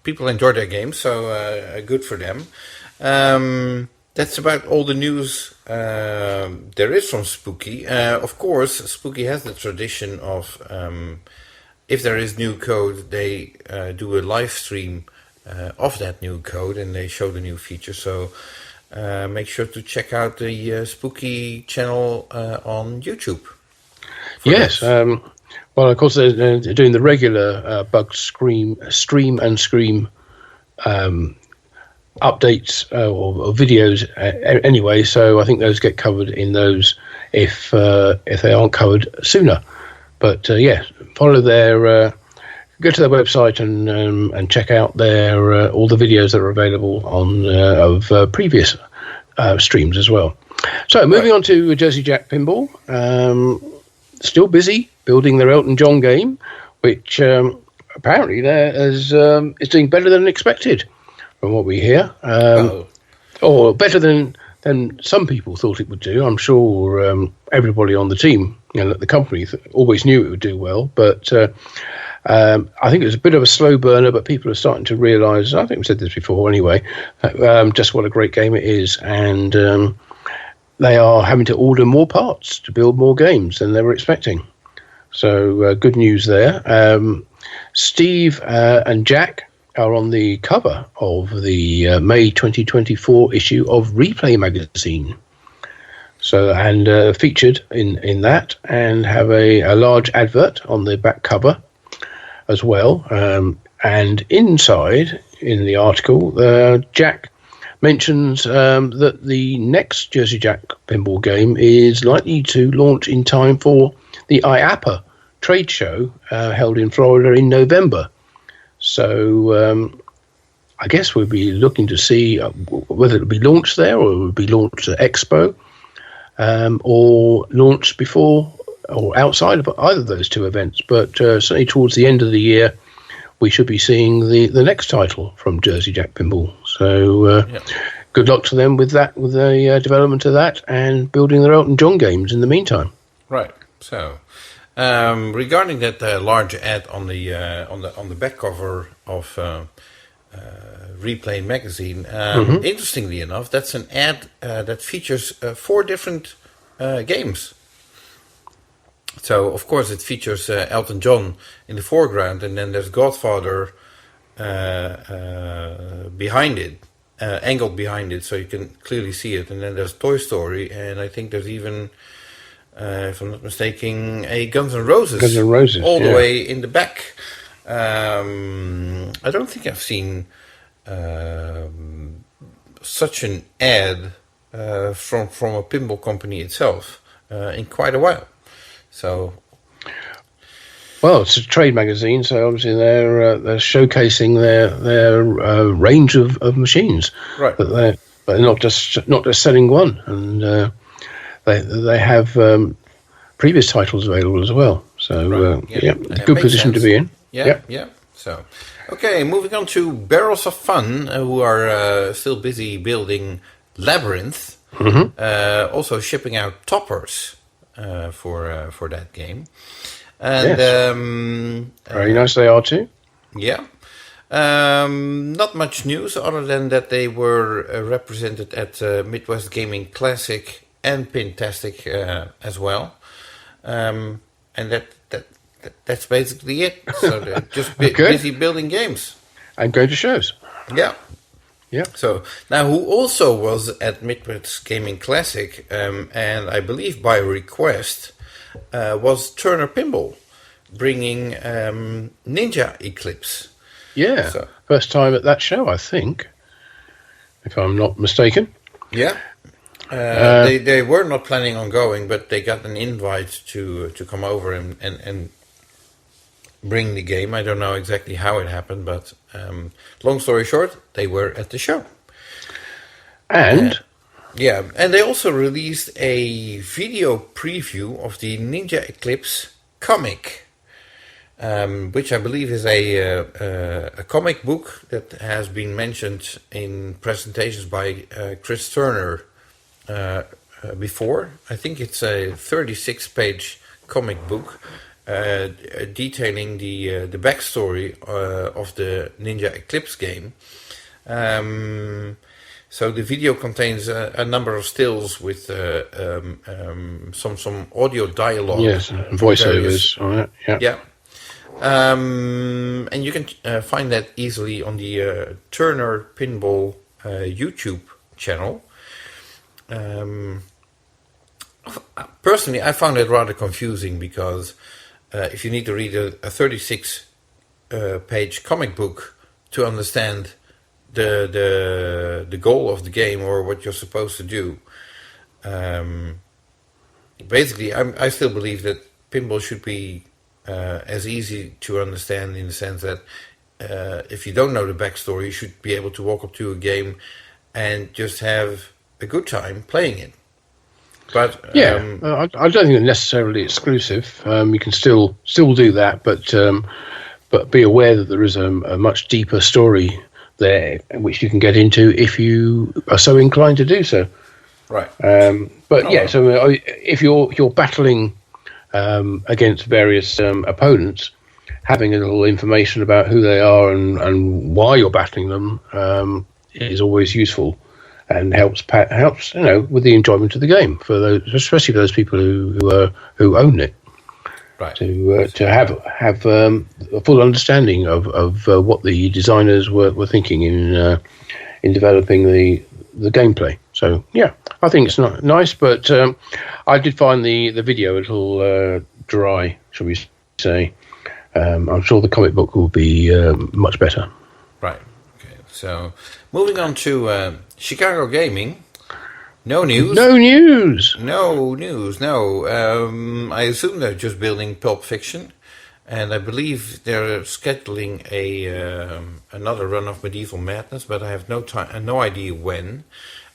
people enjoyed their games, so good for them. That's about all the news there is from Spooky. Of course, Spooky has the tradition of, if there is new code, they do a live stream of that new code, and they show the new feature. So make sure to check out the Spooky channel on YouTube. Yes. Well, of course, they're doing the regular bug stream and scream updates or videos anyway. So I think those get covered in those if they aren't covered sooner. But follow their. Go to their website and check out their all the videos that are available on of previous streams as well. So moving on to Jersey Jack Pinball, still busy building their Elton John game, which apparently is doing better than expected, from what we hear, or better than some people thought it would do. I'm sure everybody on the team, the company, always knew it would do well, but. I think it was a bit of a slow burner, but people are starting to realise, I think we said this before anyway, just what a great game it is. And they are having to order more parts to build more games than they were expecting. So good news there. Steve and Jack are on the cover of the May 2024 issue of Replay magazine. So, and featured in that, and have a large advert on the back cover as well, and inside in the article, Jack mentions that the next Jersey Jack Pinball game is likely to launch in time for the IAPA trade show held in Florida in November. So I guess we'll be looking to see whether it'll be launched there or it will be launched at Expo, or launched before or outside of either of those two events. But certainly towards the end of the year, we should be seeing the next title from Jersey Jack Pinball. So good luck to them with that, with the development of that and building their Elton John games in the meantime. Right. So regarding that large ad on the back cover of Replay magazine, interestingly enough, that's an ad that features 4 different games. So, of course, it features Elton John in the foreground, and then there's Godfather behind it, angled behind it, so you can clearly see it. And then there's Toy Story, and I think there's even, if I'm not mistaken, a Guns N' Roses. Guns N' Roses, all the way in the back. I don't think I've seen such an ad from a pinball company itself in quite a while. So, well, it's a trade magazine, so obviously they're showcasing their range of machines. Right. But they're not just selling one, and they have previous titles available as well. So good position to be in. Yeah. So, okay, moving on to Barrels of Fun, who are still busy building Labyrinth, also shipping out toppers for that game. And very nice they are too. Yeah. Not much news other than that they were represented at Midwest Gaming Classic and Pintastic as well. And that's basically it. So they're just busy building games. And going to shows. Yeah. Yeah. So now, who also was at Midwest Gaming Classic, and I believe by request, was Turner Pinball, bringing Ninja Eclipse. Yeah. So, first time at that show, I think, if I'm not mistaken. Yeah. They were not planning on going, but they got an invite to come over and bring the game. I don't know exactly how it happened, but long story short, they were at the show. And and they also released a video preview of the Ninja Eclipse comic, which I believe is a comic book that has been mentioned in presentations by Chris Turner before. I think it's a 36-page comic book detailing the backstory of the Ninja Eclipse game. So the video contains a number of stills with some audio dialogue. Yes, voiceovers. All right. Yeah. And you can find that easily on the Turner Pinball YouTube channel. Personally, I found it rather confusing because if you need to read a 36-page comic book to understand the goal of the game or what you're supposed to do, basically, I still believe that pinball should be as easy to understand in the sense that if you don't know the backstory, you should be able to walk up to a game and just have a good time playing it. But I don't think it's necessarily exclusive. You can still do that, but be aware that there is a much deeper story there, which you can get into if you are so inclined to do so. Right. So if you're battling against various opponents, having a little information about who they are and why you're battling them is always useful. And helps with the enjoyment of the game for those, especially for those people who own it, right? To have a full understanding of what the designers were thinking in developing the gameplay. So I think it's not nice, but I did find the video a little dry, shall we say? I'm sure the comic book will be much better. Right. Okay. So moving on to Chicago Gaming. No news. No news. No news. No. I assume they're just building Pulp Fiction, and I believe they're scheduling another run of Medieval Madness, but I have no idea when.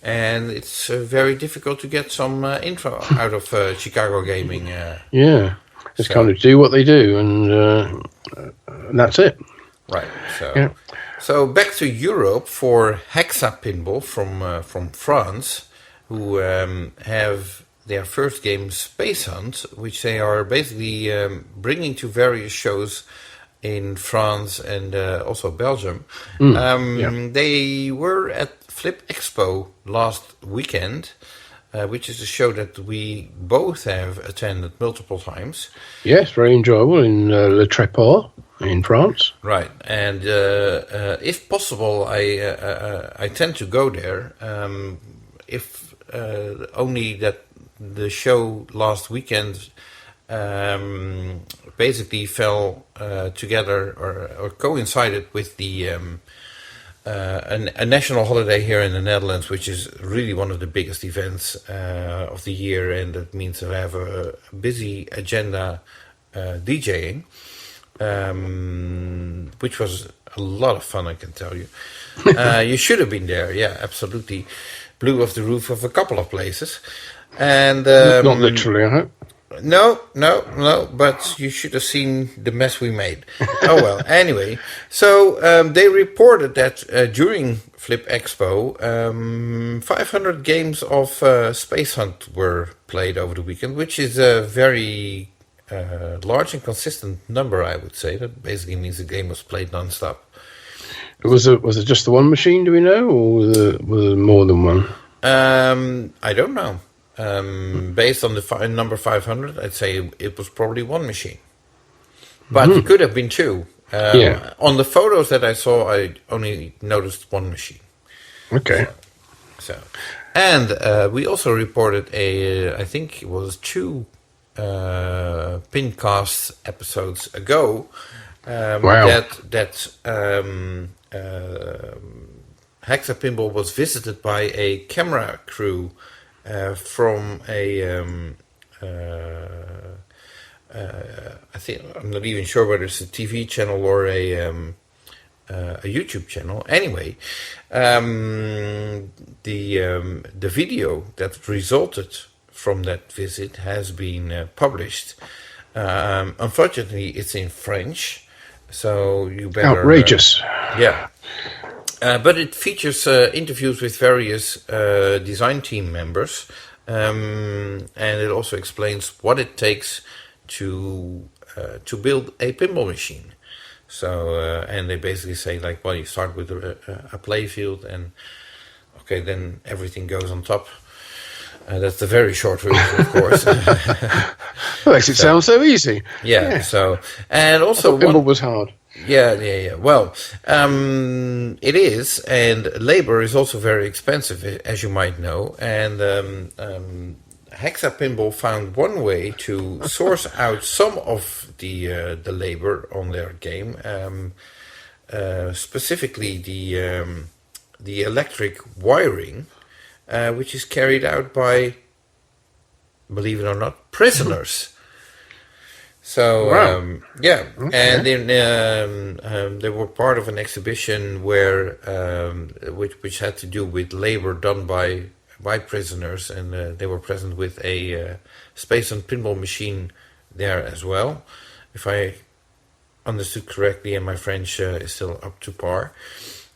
And it's very difficult to get some info out of Chicago Gaming. Just kind of do what they do, and that's it. Right. So back to Europe for Hexa Pinball from France, who have their first game, Space Hunt, which they are basically bringing to various shows in France and also Belgium. They were at Flip Expo last weekend, which is a show that we both have attended multiple times. Yes, very enjoyable in Le Tréport in France. Right, and if possible, I tend to go there. If only that the show last weekend basically fell together or coincided with the a national holiday here in the Netherlands, which is really one of the biggest events of the year, and that means to have a busy agenda DJing, which was a lot of fun, I can tell you. You should have been there, yeah, absolutely. Blew off the roof of a couple of places. And not literally, I hope. No, but you should have seen the mess we made. Oh well, anyway. So they reported that during Flip Expo, 500 games of Space Hunt were played over the weekend, which is a very large and consistent number, I would say. That basically means the game was played non-stop. Was it just the one machine, do we know, or was there more than one? I don't know. Based on the number 500, I'd say it was probably one machine. But it could have been two. On the photos that I saw, I only noticed one machine. Okay. And we also reported I think it was 2 PINcast episodes ago, that Hexa Pinball was visited by a camera crew from a I think, I'm not even sure whether it's a TV channel or a YouTube channel. Anyway, the video that resulted from that visit has been published. Unfortunately, it's in French, so you better... Outrageous. But it features interviews with various design team members, and it also explains what it takes to build a pinball machine. So, and they basically say, like, well, you start with a play field, and okay, then everything goes on top. That's the very short version, of course. That makes it sound so easy. Yeah. So, and also pinball was hard. Yeah. Well, it is, and labor is also very expensive, as you might know. And Hexa Pinball found one way to source out some of the labor on their game, specifically the electric wiring, which is carried out by, believe it or not, prisoners. So, wow. Okay. And then they were part of an exhibition where which had to do with labor done by prisoners, and they were present with a Space and Pinball machine there as well, if I understood correctly, and my French is still up to par.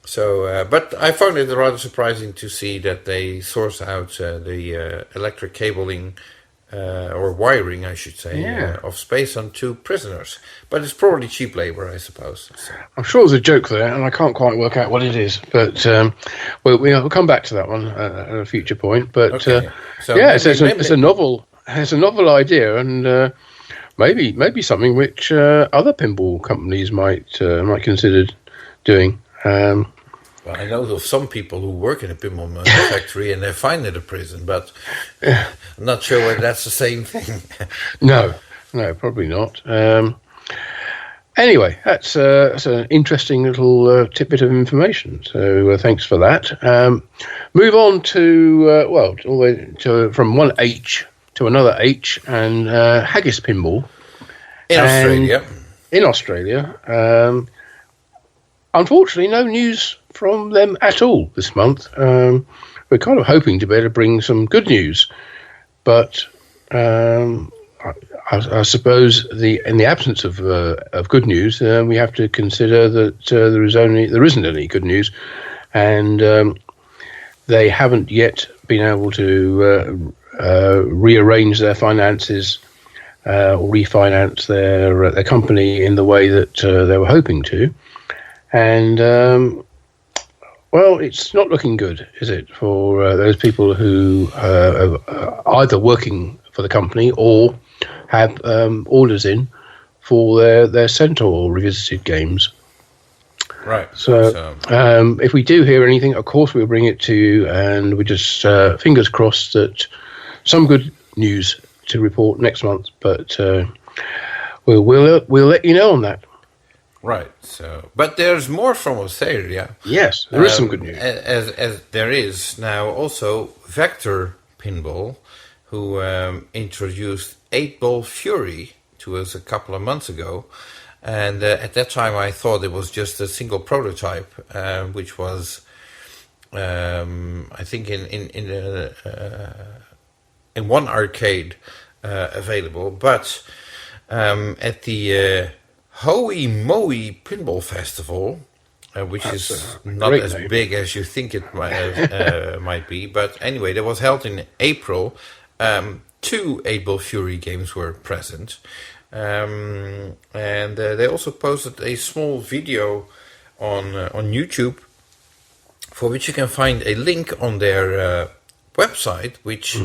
So, but I found it rather surprising to see that they source out the electric cabling, or wiring, I should say, of Space Hunt to prisoners. But it's probably cheap labor, I suppose. So. I'm sure there's a joke there, and I can't quite work out what it is. But we'll come back to that one at a future point. But okay. So it's a novel. It's a novel idea, and maybe something which other pinball companies might consider doing. Well, I know of some people who work in a pinball manufactory and they find it a prison, but I'm not sure whether that's the same thing. No, probably not. Anyway, that's an interesting little tidbit of information. So thanks for that. Move on to all the way from one H to another H, and Haggis Pinball in Australia. in Australia. Unfortunately, no news from them at all this month. We're kind of hoping to be able to bring some good news, but I suppose in the absence of good news, we have to consider that there isn't any good news, and they haven't yet been able to rearrange their finances or refinance their company in the way that they were hoping to, and. Well, it's not looking good, is it, for those people who are either working for the company or have orders in for their Centaur Revisited games. Right. So if we do hear anything, of course we'll bring it to you, and we just fingers crossed that some good news to report next month. But we'll let you know on that. Right. So, but there's more from Australia. Yes, there is some good news. As there is now also Vector Pinball, who introduced 8-Ball Fury to us a couple of months ago, and at that time I thought it was just a single prototype, which was, I think, in one arcade available, but at the Hoey Moey Pinball Festival, which is not as big as you think it might be. But anyway, that was held in April. 2 8-Ball Fury games were present. And they also posted a small video on YouTube, for which you can find a link on their website, which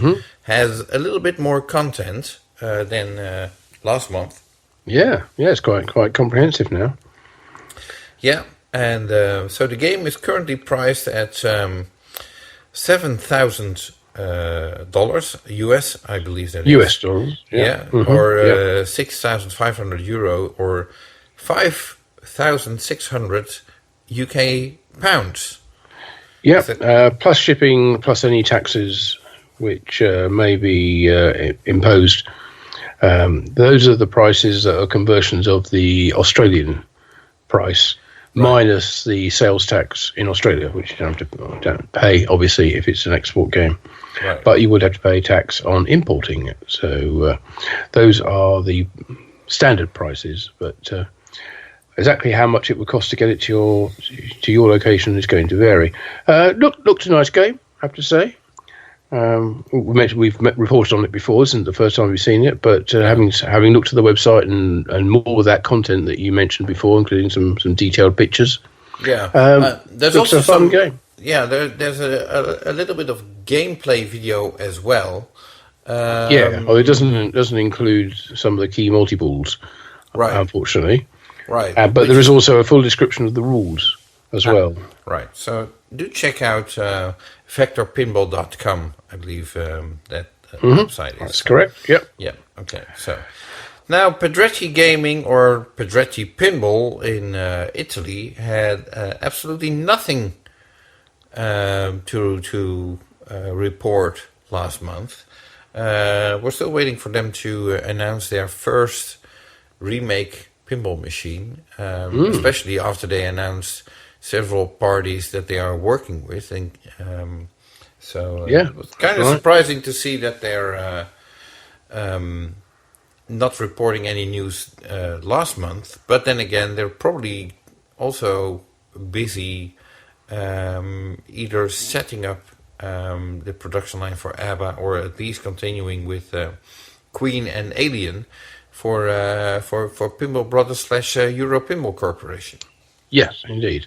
has a little bit more content than last month. Yeah, it's quite comprehensive now. Yeah, and so the game is currently priced at $7,000 US, I believe that is. US dollars, yeah. Or 6,500 euro, or 5,600 UK pounds. Yeah, plus shipping, plus any taxes which may be imposed. Those are the prices that are conversions of the Australian price, minus the sales tax in Australia, which you don't have to pay, obviously, if it's an export game. Right. But you would have to pay tax on importing it. So those are the standard prices. But exactly how much it would cost to get it to your location is going to vary. Looked a nice game, I have to say. We've reported on it before. This isn't the first time we've seen it, but having looked at the website and more of that content that you mentioned before, including some detailed pictures. Yeah, there's also a fun game. Yeah, there's a little bit of gameplay video as well. It doesn't include some of the key multi-balls, right? Unfortunately, right. But there is also a full description of the rules as well. Right. So do check out vectorpinball.com. I believe that website is. That's correct. Yep. Yeah. Okay. So now Pedretti Gaming, or Pedretti Pinball in Italy, had absolutely nothing to report last month. We're still waiting for them to announce their first remake pinball machine, especially after they announced several parties that they are working with, and it was kind of surprising to see that they're not reporting any news last month. But then again, they're probably also busy either setting up the production line for ABBA, or at least continuing with Queen and Alien for Pinball Brothers / Euro Pinball Corporation. Yes, indeed.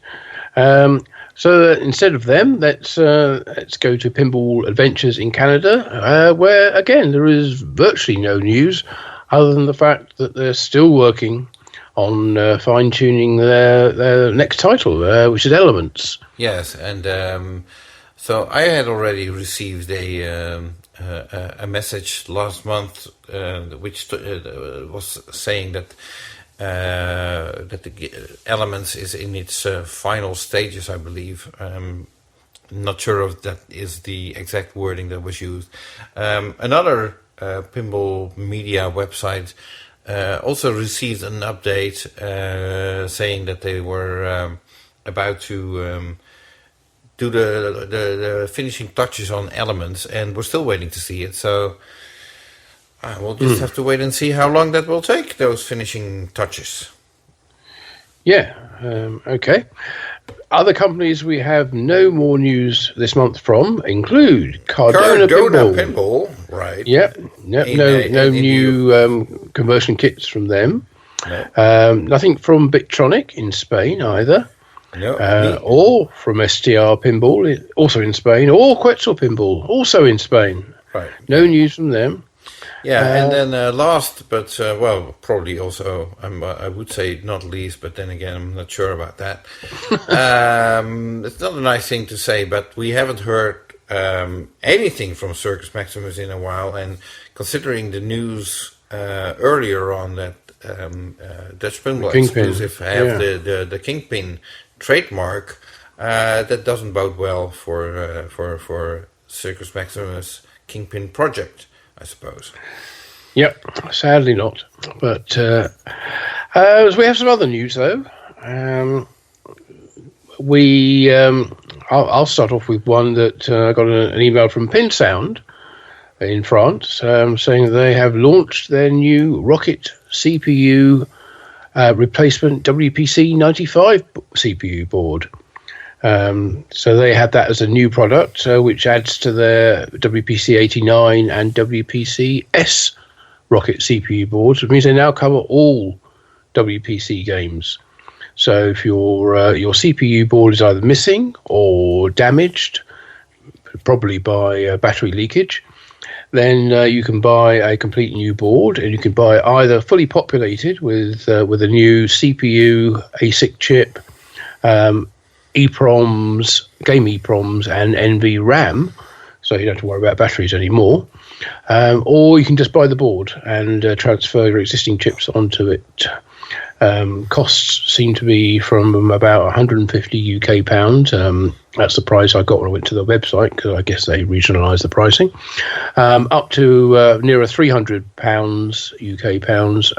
So instead of them, let's go to Pinball Adventures in Canada, where again there is virtually no news other than the fact that they're still working on fine-tuning their next title, which is Elements. Yes, and so I had already received a message last month, which was saying that the Elements is in its final stages, I believe. Not sure if that is the exact wording that was used. Another pinball media website also received an update saying that they were about to do the finishing touches on Elements, and we're still waiting to see it. So we'll just have to wait and see how long that will take, those finishing touches. Yeah, okay. Other companies we have no more news this month from include Cardona Pinball. Right. Yep. No new conversion kits from them. No. Nothing from Bittronic in Spain either. No. Or from STR Pinball, also in Spain, or Quetzal Pinball, also in Spain. Right. No news from them. Yeah, and then last, but probably also, I would say not least, but then again, I'm not sure about that. It's not a nice thing to say, but we haven't heard anything from Circus Maximus in a while, and considering the news earlier on that Dutch Pinball Exclusive have the Kingpin trademark, that doesn't bode well for Circus Maximus Kingpin project, I suppose. Yep, sadly not. But we have some other news, though. I'll start off with one that I got an email from PinSound in France saying that they have launched their new Rocket CPU replacement WPC 95 CPU board. So they had that as a new product, which adds to their WPC 89 and WPC S Rocket CPU boards, which means they now cover all WPC games. So if your CPU board is either missing or damaged, probably by battery leakage, then you can buy a complete new board, and you can buy either fully populated with a new CPU, ASIC chip, EPROMs, game EPROMs, and NVRAM, so you don't have to worry about batteries anymore. Or you can just buy the board and transfer your existing chips onto it. Costs seem to be from about 150 UK pounds. That's the price I got when I went to the website, because I guess they regionalised the pricing. Up to nearer 300 pounds UK pounds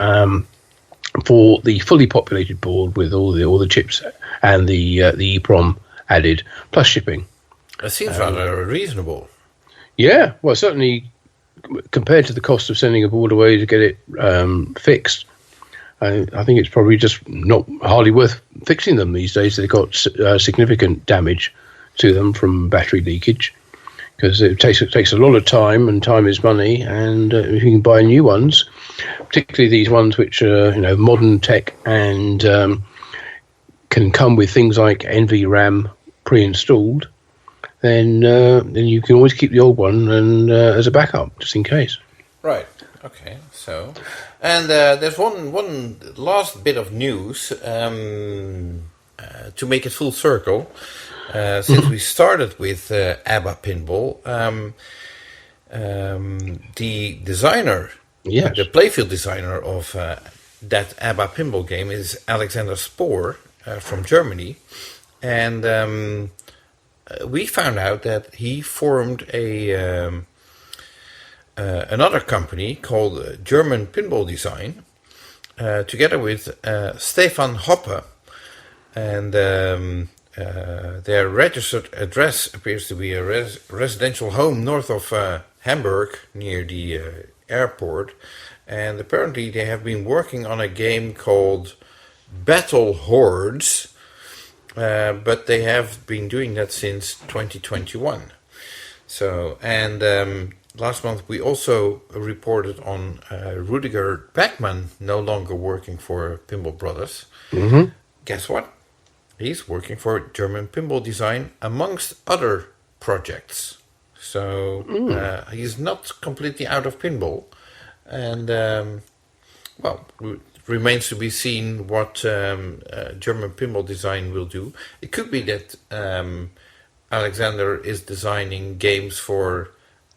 for the fully populated board with all the chips and the EPROM added, plus shipping. That seems rather reasonable. Yeah, well, certainly compared to the cost of sending a board away to get it fixed, I think it's probably just not hardly worth fixing them these days. They've got significant damage to them from battery leakage, because it takes a lot of time, and time is money. And if you can buy new ones, particularly these ones which are modern tech and can come with things like NVRAM pre-installed, then you can always keep the old one and as a backup, just in case. Right. Okay. So, and there's one last bit of news to make it full circle. Since we started with ABBA Pinball, the designer, the playfield designer of that ABBA Pinball game is Alexander Spohr from Germany, and we found out that he formed another company called German Pinball Design, together with Stefan Hoppe, and their registered address appears to be a residential home north of Hamburg, near the airport, and apparently they have been working on a game called Battle Hordes, but they have been doing that since 2021. So, and last month we also reported on Rudiger Beckmann no longer working for Pinball Brothers. Mm-hmm. Guess what? He's working for German Pinball Design, amongst other projects. So he's not completely out of pinball. And, it remains to be seen what German Pinball Design will do. It could be that Alexander is designing games for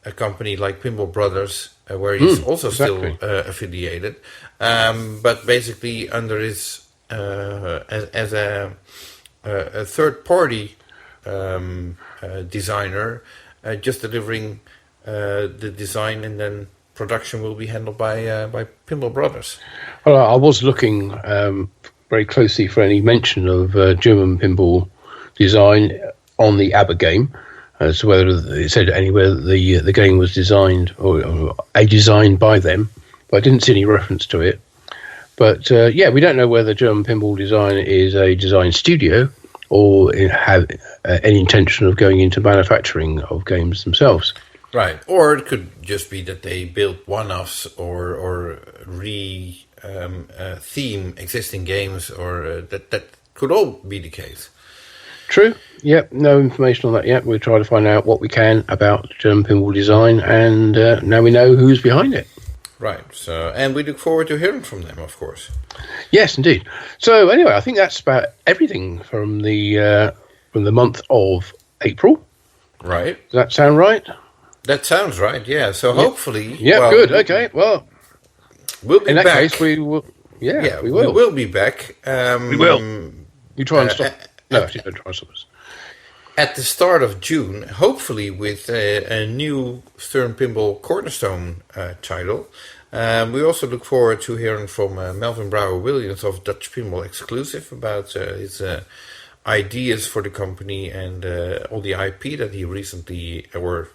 a company like Pinball Brothers, where he's also still affiliated. But basically under his, as a third-party designer, just delivering the design and then production will be handled by Pinball Brothers. Well, I was looking very closely for any mention of German pinball design on the ABBA game, as to whether it said anywhere that the game was designed or a design by them, but I didn't see any reference to it. But we don't know whether German Pinball Design is a design studio or have any intention of going into manufacturing of games themselves. Right, or it could just be that they build one-offs or theme existing games, or that could all be the case. True. Yep. No information on that yet. We'll try to find out what we can about German Pinball Design, and now we know who's behind it. Right. So, and we look forward to hearing from them, of course. Yes, indeed. So, anyway, I think that's about everything from the month of April. Right. Does that sound right? That sounds right. Yeah. So hopefully. Yeah. Good. Okay. Well, we'll be back. In that case, we will. Yeah, we will. We will be back. We will. You try and stop. No, actually, don't try and stop us. At the start of June, hopefully with a new Stern Pinball Cornerstone title. We also look forward to hearing from Melvin Brouwer-Williams of Dutch Pinball Exclusive about his ideas for the company and all the IP that he recently, or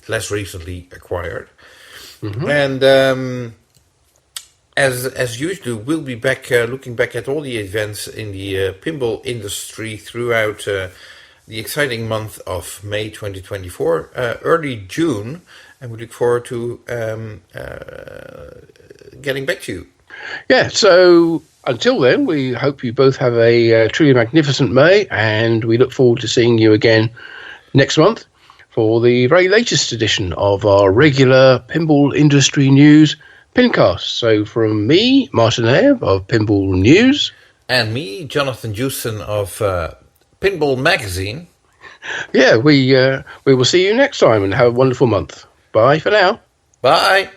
less recently, acquired. Mm-hmm. And as usual, we'll be back looking back at all the events in the pinball industry throughout the exciting month of May 2024, early June, and we look forward to getting back to you. Yeah, so until then, we hope you both have a truly magnificent May, and we look forward to seeing you again next month for the very latest edition of our regular Pinball Industry News PINcast. So from me, Martin Ayub of Pinball News. And me, Jonathan Joosten of Pinball Magazine. Yeah, we will see you next time and have a wonderful month. Bye for now. Bye.